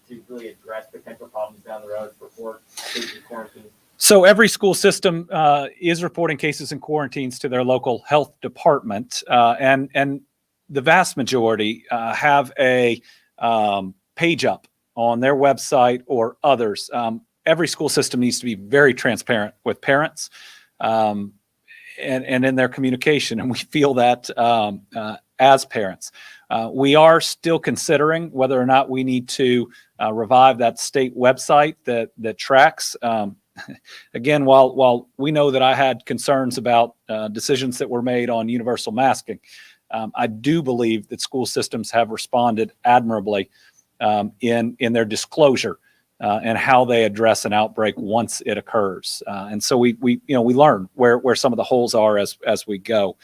to really address potential problems down the road before cases of quarantine? So every school system is reporting cases and quarantines to their local health department, and the vast majority have a page up on their website or others. Every school system needs to be very transparent with parents and in their communication, and we feel that as parents. We are still considering whether or not we need to revive that state website that tracks again, while we know that I had concerns about decisions that were made on universal masking, I do believe that school systems have responded admirably in their disclosure and how they address an outbreak once it occurs. And so we learn where some of the holes are as we go.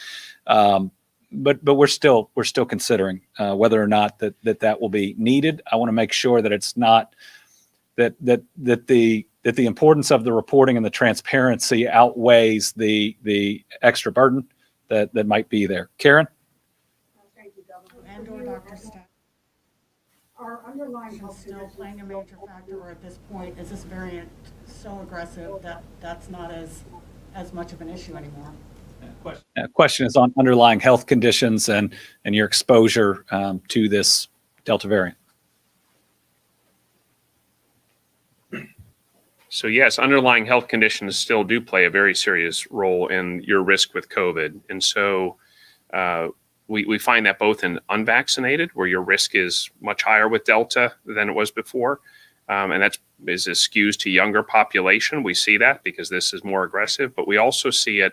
But we're still considering whether or not that will be needed. I want to make sure that it's not that the importance of the reporting and the transparency outweighs the extra burden that might be there. Karen? Thank you, Governor. And/or Dr. Stack. Are underlying health still playing a major factor, or at this point, is this variant so aggressive that that's not as much of an issue anymore? Question is on underlying health conditions and your exposure to this Delta variant. So yes, underlying health conditions still do play a very serious role in your risk with COVID. And so we find that both in unvaccinated, where your risk is much higher with Delta than it was before. And that is skews to younger population. We see that because this is more aggressive, but we also see it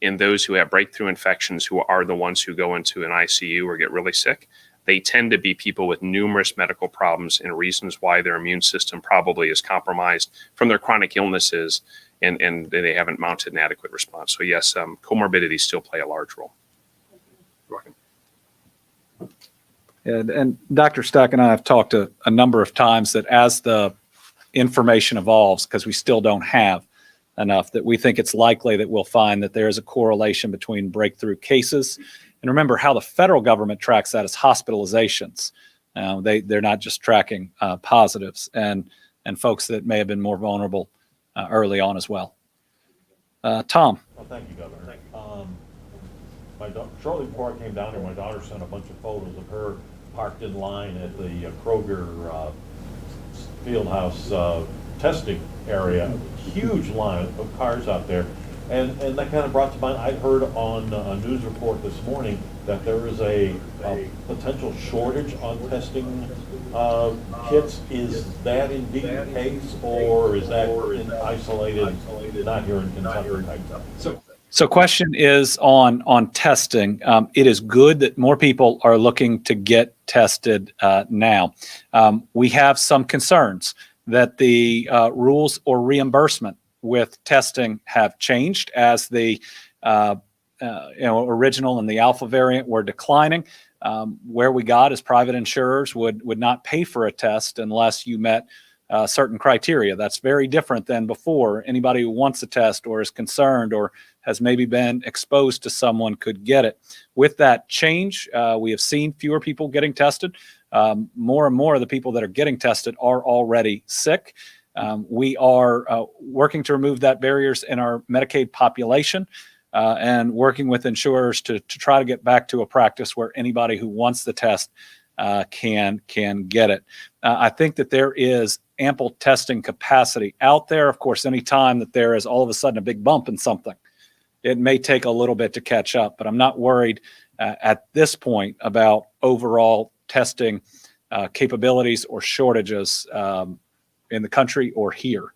in those who have breakthrough infections, who are the ones who go into an ICU or get really sick. They tend to be people with numerous medical problems and reasons why their immune system probably is compromised from their chronic illnesses, and they haven't mounted an adequate response. So yes, comorbidities still play a large role. And Dr. Stack and I have talked a number of times that as the information evolves, because we still don't have enough, that we think it's likely that we'll find that there is a correlation between breakthrough cases. And remember, how the federal government tracks that is hospitalizations. They're not just tracking positives and folks that may have been more vulnerable early on as well. Tom. Well, thank you, Governor. Shortly before I came down here, my daughter sent a bunch of photos of her parked in line at the Kroger Fieldhouse testing area. Huge line of cars out there. And that kind of brought to mind, I heard on a news report this morning that there is a potential shortage on testing kits. Is that indeed the case, or is that isolated, not here in Kentucky? So question is on testing. It is good that more people are looking to get tested now. We have some concerns that the rules or reimbursement with testing have changed as the original and the Alpha variant were declining. Where we got is private insurers would not pay for a test unless you met certain criteria. That's very different than before. Anybody who wants a test or is concerned or has maybe been exposed to someone could get it. With that change, we have seen fewer people getting tested. More and more of the people that are getting tested are already sick. We are working to remove that barriers in our Medicaid population and working with insurers to try to get back to a practice where anybody who wants the test can get it. I think that there is ample testing capacity out there. Of course, any time that there is all of a sudden a big bump in something, it may take a little bit to catch up, but I'm not worried at this point about overall testing capabilities or shortages in the country or here.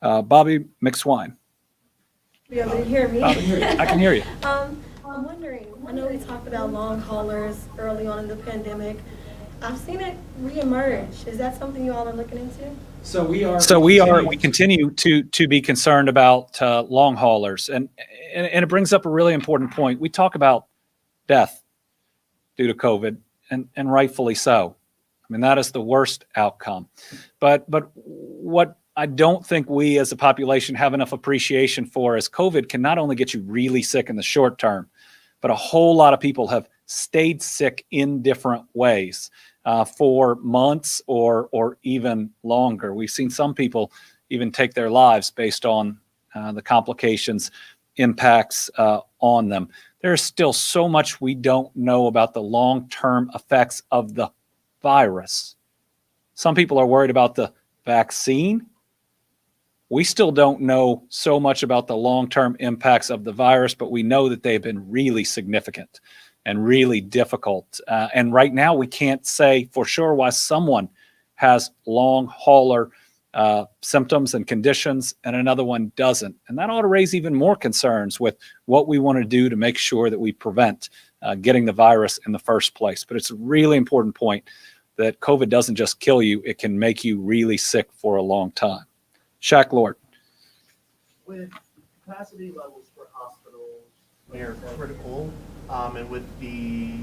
Bobby McSwine. Be able to hear me? I can hear you. I'm wondering, I know we talked about long haulers early on in the pandemic. I've seen it reemerge. Is that something you all are looking into? We continue to be concerned about long haulers, and it brings up a really important point. We talk about death due to COVID, and rightfully so. I mean, that is the worst outcome. But what I don't think we as a population have enough appreciation for is COVID can not only get you really sick in the short term, but a whole lot of people have stayed sick in different ways for months or even longer. We've seen some people even take their lives based on the complications, impacts on them. There's still so much we don't know about the long-term effects of the virus. Some people are worried about the vaccine. We still don't know so much about the long-term impacts of the virus, but we know that they've been really significant and really difficult. And right now, we can't say for sure why someone has long hauler symptoms and conditions, and another one doesn't. And that ought to raise even more concerns with what we want to do to make sure that we prevent getting the virus in the first place. But it's a really important point that COVID doesn't just kill you, it can make you really sick for a long time. Shaq Lord. With capacity levels for hospitals near critical, and with the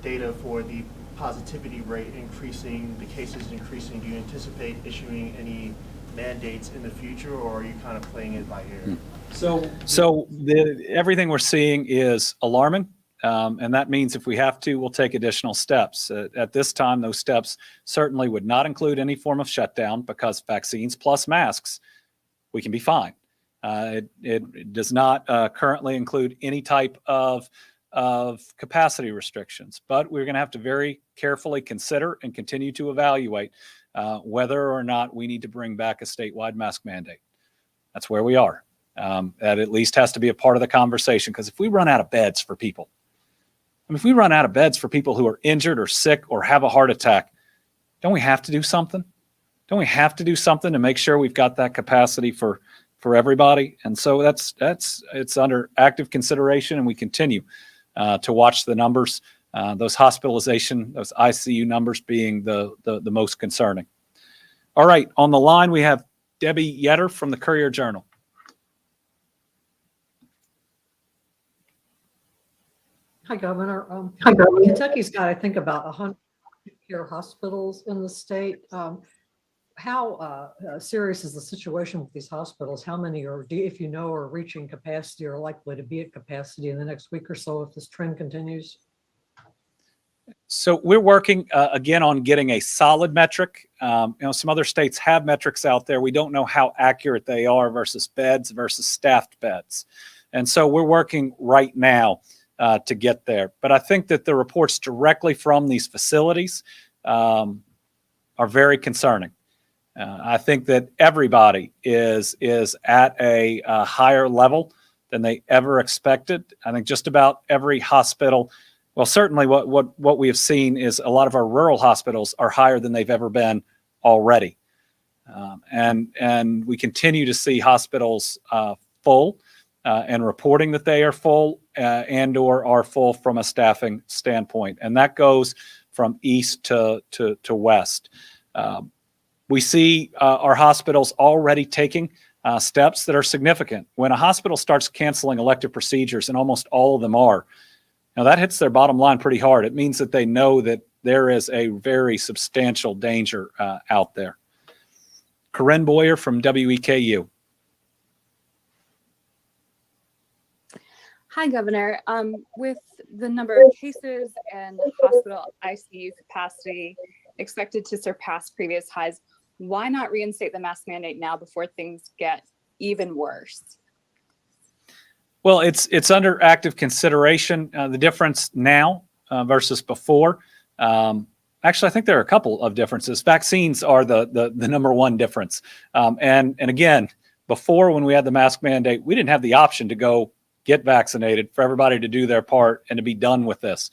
data for the positivity rate increasing, the cases increasing, do you anticipate issuing any mandates in the future, or are you kind of playing it by ear? So everything we're seeing is alarming. And that means if we have to, we'll take additional steps. At this time, those steps certainly would not include any form of shutdown, because vaccines plus masks, we can be fine. It does not currently include any type of capacity restrictions, but we're going to have to very carefully consider and continue to evaluate whether or not we need to bring back a statewide mask mandate. That's where we are. That at least has to be a part of the conversation, because if we run out of beds for people, if we run out of beds for people who are injured or sick or have a heart attack, don't we have to do something? Don't we have to do something to make sure we've got that capacity for everybody? And so it's under active consideration, and we continue to watch the numbers, those hospitalization, those ICU numbers being the most concerning. All right, on the line we have Debbie Yetter from the Courier-Journal. Hi, Governor. Kentucky's got, I think, about 100 care hospitals in the state. How serious is the situation with these hospitals? How many are, if you know, are reaching capacity or likely to be at capacity in the next week or so if this trend continues? So we're working again on getting a solid metric. Some other states have metrics out there. We don't know how accurate they are versus beds versus staffed beds. And so we're working right now to get there. But I think that the reports directly from these facilities are very concerning. I think that everybody is at a higher level than they ever expected. I think just about every hospital, well, certainly what we have seen is a lot of our rural hospitals are higher than they've ever been already. And we continue to see hospitals full and reporting that they are full and or are full from a staffing standpoint. And that goes from east to west. We see our hospitals already taking steps that are significant. When a hospital starts canceling elective procedures, and almost all of them are, now that hits their bottom line pretty hard. It means that they know that there is a very substantial danger out there. Corinne Boyer from WEKU. Hi, Governor. With the number of cases and hospital ICU capacity expected to surpass previous highs, why not reinstate the mask mandate now before things get even worse? Well, it's under active consideration. The difference now versus before, actually, I think there are a couple of differences. Vaccines are the number one difference. And again, before, when we had the mask mandate, we didn't have the option to go get vaccinated, for everybody to do their part and to be done with this.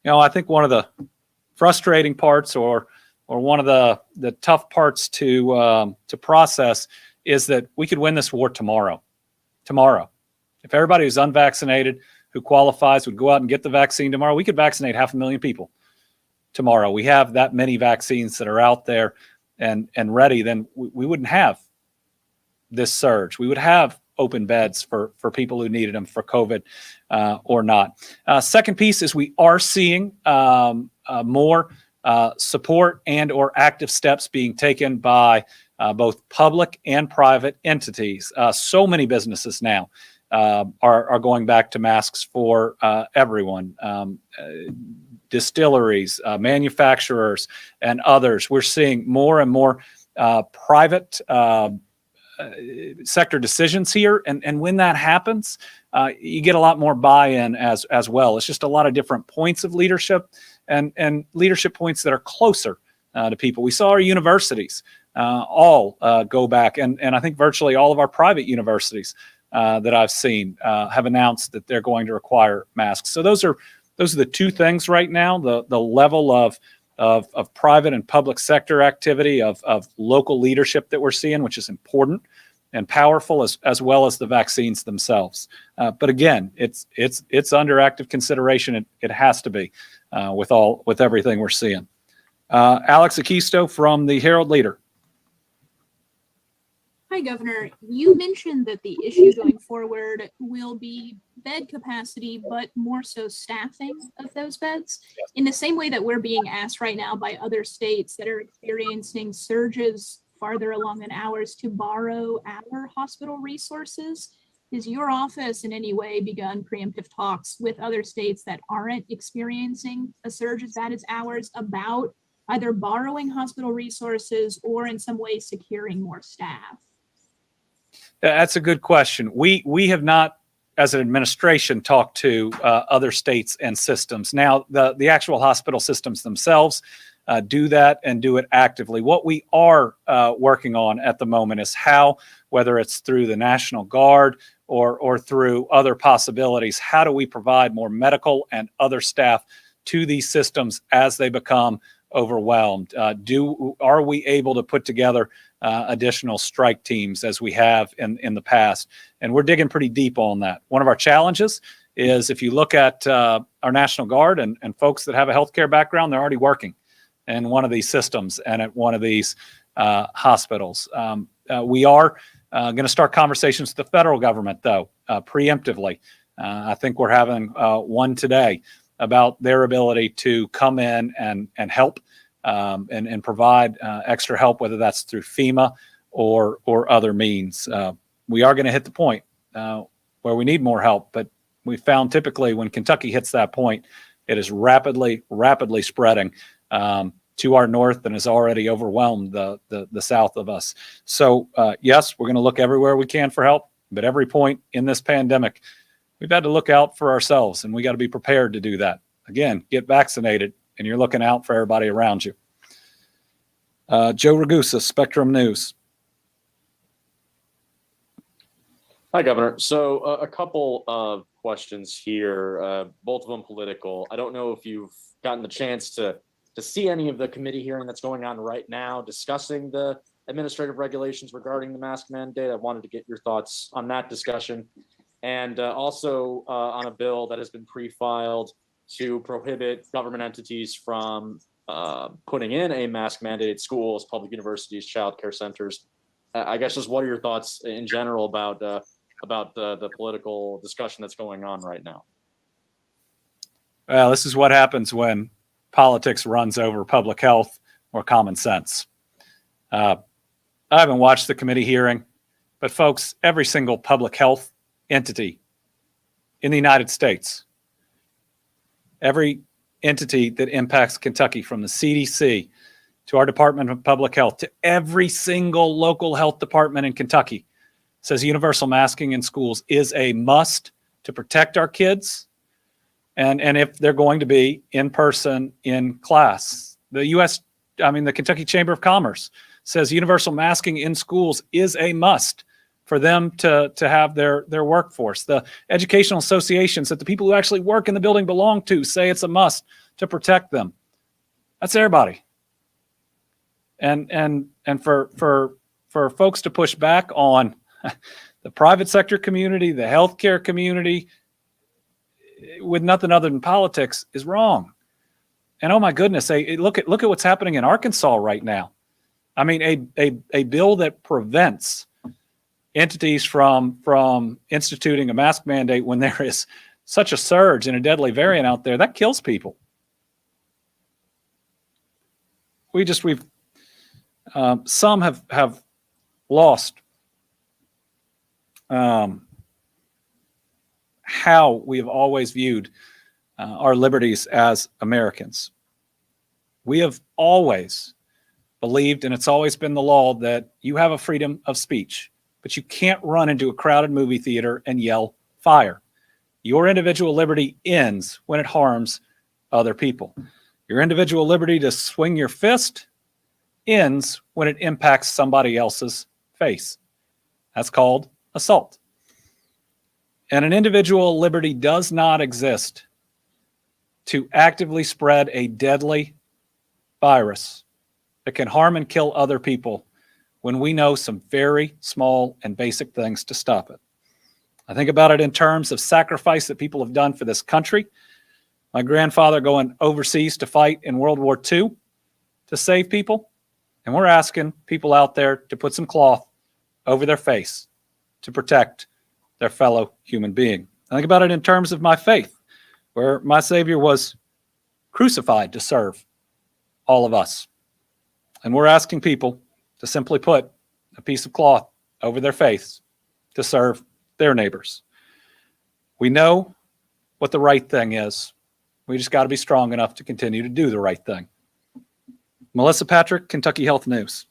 I think one of the frustrating parts or one of the tough parts to process is that we could win this war tomorrow. If everybody who's unvaccinated who qualifies would go out and get the vaccine tomorrow, we could vaccinate 500,000 people tomorrow. We have that many vaccines that are out there and ready, then we wouldn't have this surge. We would have open beds for people who needed them for COVID or not. Second piece is we are seeing more support and or active steps being taken by both public and private entities. So many businesses now are going back to masks for everyone. Distilleries, manufacturers, and others. We're seeing more and more private sector decisions here. And when that happens, you get a lot more buy-in as well. It's just a lot of different points of leadership and leadership points that are closer to people. We saw our universities all go back, and I think virtually all of our private universities that I've seen have announced that they're going to require masks. So those are the two things right now, the level of of private and public sector activity, of local leadership that we're seeing, which is important and powerful, as well as the vaccines themselves. But again, it's under active consideration. It has to be with everything we're seeing. Alex Akisto from the Herald Leader. Hi, Governor. You mentioned that the issue going forward will be bed capacity, but more so staffing of those beds. In the same way that we're being asked right now by other states that are experiencing surges farther along than ours to borrow our hospital resources, has your office in any way begun preemptive talks with other states that aren't experiencing a surge as bad as ours about either borrowing hospital resources or in some way securing more staff? That's a good question. We have not, as an administration, talked to other states and systems. Now, the actual hospital systems themselves do that and do it actively. What we are working on at the moment is how, whether it's through the National Guard or through other possibilities, how do we provide more medical and other staff to these systems as they become overwhelmed? Are we able to put together additional strike teams as we have in the past? And we're digging pretty deep on that. One of our challenges is if you look at our National Guard and folks that have a healthcare background, they're already working in one of these systems and at one of these hospitals. We are going to start conversations with the federal government, though, preemptively. I think we're having one today about their ability to come in and help and provide extra help, whether that's through FEMA or other means. We are going to hit the point where we need more help, but we found typically when Kentucky hits that point, it is rapidly spreading to our north and has already overwhelmed the south of us. So yes, we're going to look everywhere we can for help, but every point in this pandemic, we've had to look out for ourselves, and we got to be prepared to do that. Again, get vaccinated, and you're looking out for everybody around you. Joe Ragusa, Spectrum News. Hi, Governor. So a couple of questions here, both of them political. I don't know if you've gotten the chance to see any of the committee hearing that's going on right now discussing the administrative regulations regarding the mask mandate. I wanted to get your thoughts on that discussion. And also on a bill that has been pre-filed to prohibit government entities from putting in a mask mandate at schools, public universities, childcare centers. I guess just what are your thoughts in general about the political discussion that's going on right now? Well, this is what happens when politics runs over public health or common sense. I haven't watched the committee hearing, but folks, every single public health entity in the United States, every entity that impacts Kentucky, from the CDC to our Department of Public Health to every single local health department in Kentucky, says universal masking in schools is a must to protect our kids and if they're going to be in person in class. The Kentucky Chamber of Commerce says universal masking in schools is a must for them to have their workforce. The educational associations that the people who actually work in the building belong to say it's a must to protect them. That's everybody. And for folks to push back on the private sector community, the healthcare community, with nothing other than politics is wrong. And oh my goodness, look at what's happening in Arkansas right now. I mean, a bill that prevents entities from instituting a mask mandate when there is such a surge and a deadly variant out there, that kills people. Some have lost how we have always viewed our liberties as Americans. We have always believed, and it's always been the law, that you have a freedom of speech, but you can't run into a crowded movie theater and yell fire. Your individual liberty ends when it harms other people. Your individual liberty to swing your fist ends when it impacts somebody else's face. That's called assault. And an individual liberty does not exist to actively spread a deadly virus that can harm and kill other people when we know some very small and basic things to stop it. I think about it in terms of sacrifice that people have done for this country. My grandfather going overseas to fight in World War II to save people. And we're asking people out there to put some cloth over their face to protect their fellow human being. I think about it in terms of my faith, where my Savior was crucified to serve all of us. And we're asking people to simply put a piece of cloth over their face to serve their neighbors. We know what the right thing is. We just got to be strong enough to continue to do the right thing. Melissa Patrick, Kentucky Health News.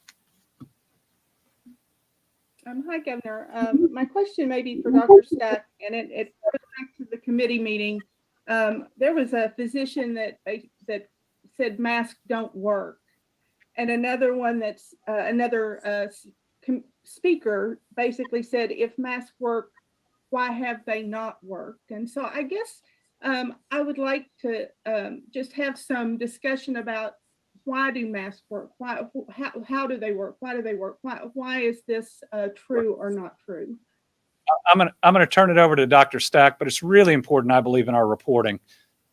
Hi, Governor. My question may be for Dr. Stack, and it goes back to the committee meeting. There was a physician that said masks don't work, and another one that's speaker basically said, if masks work, why have they not worked? And so I guess I would like to just have some discussion about, why do masks work? How do they work? Why do they work? Why is this true or not true? I'm gonna turn it over to Dr. Stack, but it's really important, I believe, in our reporting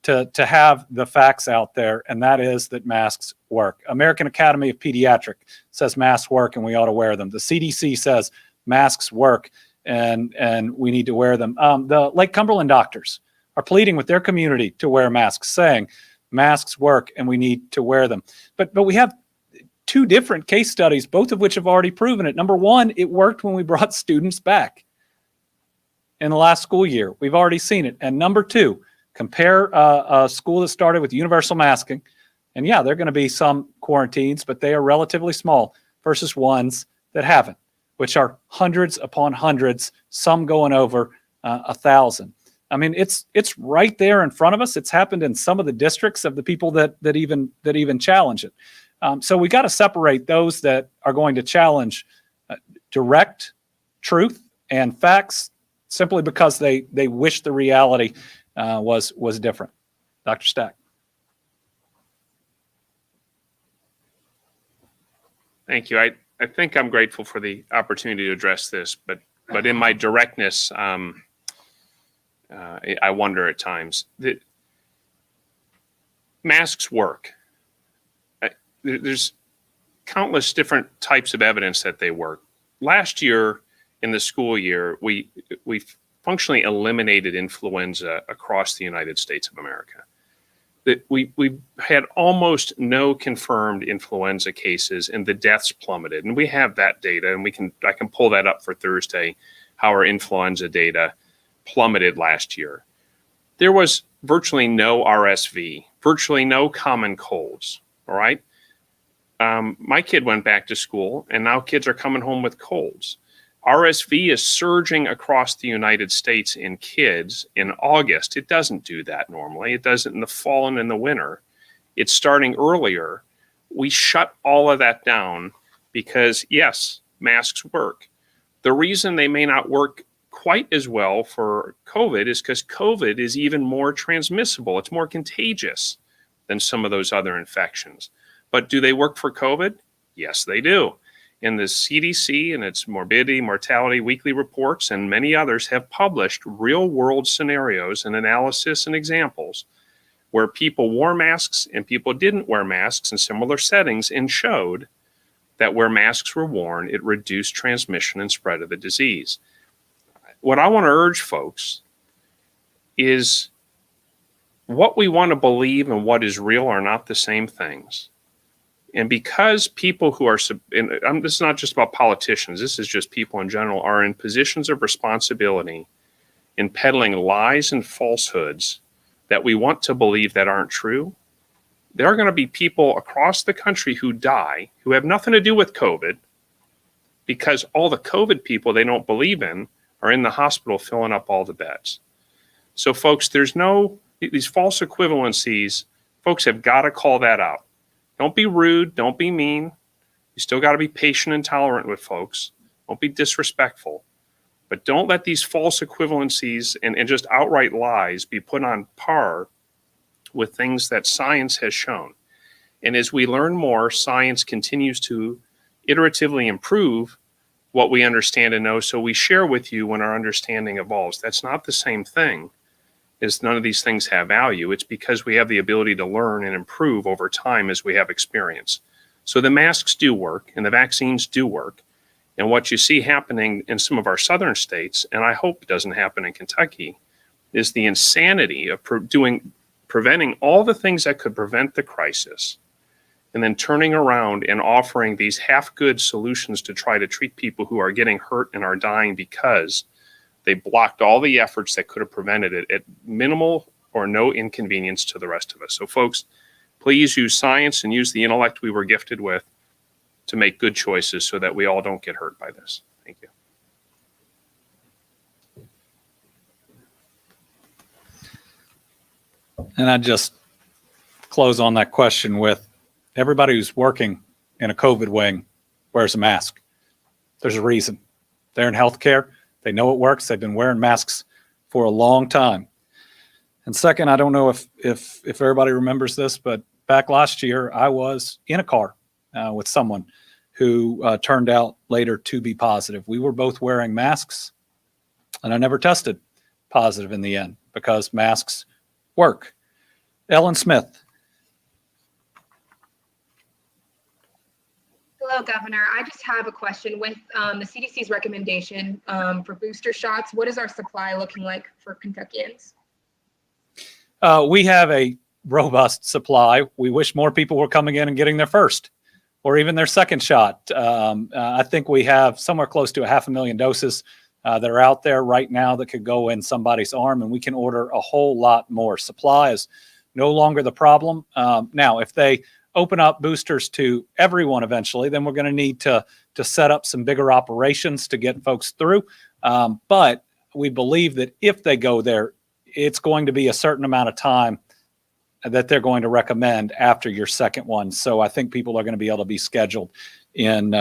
to have the facts out there, and that is that masks work. American Academy of Pediatrics says masks work and we ought to wear them. The CDC says masks work and we need to wear them. The Lake Cumberland doctors are pleading with their community to wear masks, saying masks work and we need to wear them. But we have two different case studies, both of which have already proven it. Number one, it worked when we brought students back in the last school year. We've already seen it. And number two, compare a school that started with universal masking, and yeah, there are going to be some quarantines, but they are relatively small, versus ones that haven't, which are hundreds upon hundreds, some going over 1,000. I mean, it's right there in front of us. It's happened in some of the districts of the people that even challenge it. So we got to separate those that are going to challenge direct truth and facts simply because they wish the reality was different. Dr. Stack. Thank you. I think I'm grateful for the opportunity to address this, but in my directness, I wonder at times that masks work. There's countless different types of evidence that they work. Last year in the school year, we functionally eliminated influenza across the United States of America. That we had almost no confirmed influenza cases and the deaths plummeted. And we have that data, and I can pull that up for Thursday, how our influenza data plummeted last year. There was virtually no RSV, virtually no common colds, all right? My kid went back to school, and now kids are coming home with colds. RSV is surging across the United States in kids in August. It doesn't do that normally. It does it in the fall and in the winter. It's starting earlier. We shut all of that down because, yes, masks work. The reason they may not work quite as well for COVID is because COVID is even more transmissible. It's more contagious than some of those other infections. But do they work for COVID? Yes, they do. And the CDC and its morbidity, mortality weekly reports and many others have published real-world scenarios and analysis and examples where people wore masks and people didn't wear masks in similar settings and showed that where masks were worn, it reduced transmission and spread of the disease. What I want to urge folks is what we want to believe and what is real are not the same things. And because people who are, and this is not just about politicians, this is just people in general, are in positions of responsibility in peddling lies and falsehoods that we want to believe that aren't true, there are going to be people across the country who die, who have nothing to do with COVID, because all the COVID people they don't believe in are in the hospital filling up all the beds. So folks, there's these false equivalencies, folks have got to call that out. Don't be rude. Don't be mean. You still got to be patient and tolerant with folks. Don't be disrespectful. But don't let these false equivalencies and just outright lies be put on par with things that science has shown. And as we learn more, science continues to iteratively improve what we understand and know. So we share with you when our understanding evolves. That's not the same thing as none of these things have value. It's because we have the ability to learn and improve over time as we have experience. So the masks do work and the vaccines do work. And what you see happening in some of our southern states, and I hope doesn't happen in Kentucky, is the insanity of preventing all the things that could prevent the crisis, and then turning around and offering these half-good solutions to try to treat people who are getting hurt and are dying because they blocked all the efforts that could have prevented it at minimal or no inconvenience to the rest of us. So folks, please use science and use the intellect we were gifted with to make good choices so that we all don't get hurt by this. Thank you. And I just close on that question with everybody who's working in a COVID wing wears a mask. There's a reason. They're in healthcare. They know it works. They've been wearing masks for a long time. And second, I don't know if everybody remembers this, but back last year, I was in a car with someone who turned out later to be positive. We were both wearing masks, and I never tested positive in the end because masks work. Ellen Smith. Hello, Governor. I just have a question. With the CDC's recommendation for booster shots, what is our supply looking like for Kentuckians? We have a robust supply. We wish more people were coming in and getting their first or even their second shot. I think we have somewhere close to 500,000 doses that are out there right now that could go in somebody's arm, and we can order a whole lot more. Supply is no longer the problem. Now, if they open up boosters to everyone eventually, then we're going to need to set up some bigger operations to get folks through. But we believe that if they go there, it's going to be a certain amount of time that they're going to recommend after your second one. So I think people are going to be able to be scheduled in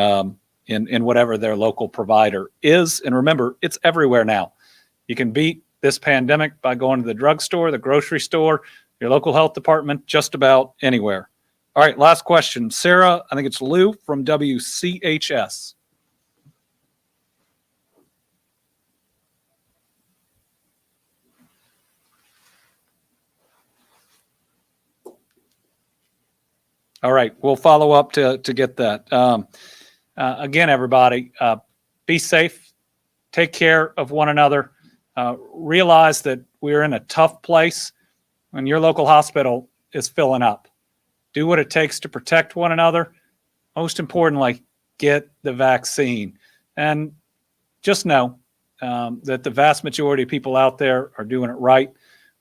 whatever their local provider is. And remember, it's everywhere now. You can beat this pandemic by going to the drugstore, the grocery store, your local health department, just about anywhere. All right, last question. Sarah, I think it's Lou from WCHS. All right, we'll follow up to get that. Again, everybody, be safe, take care of one another, realize that we're in a tough place when your local hospital is filling up. Do what it takes to protect one another. Most importantly, get the vaccine. And just know that the vast majority of people out there are doing it right,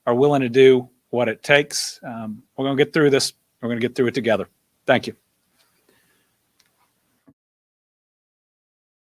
are willing to do what it takes. We're going to get through this. We're going to get through it together. Thank you.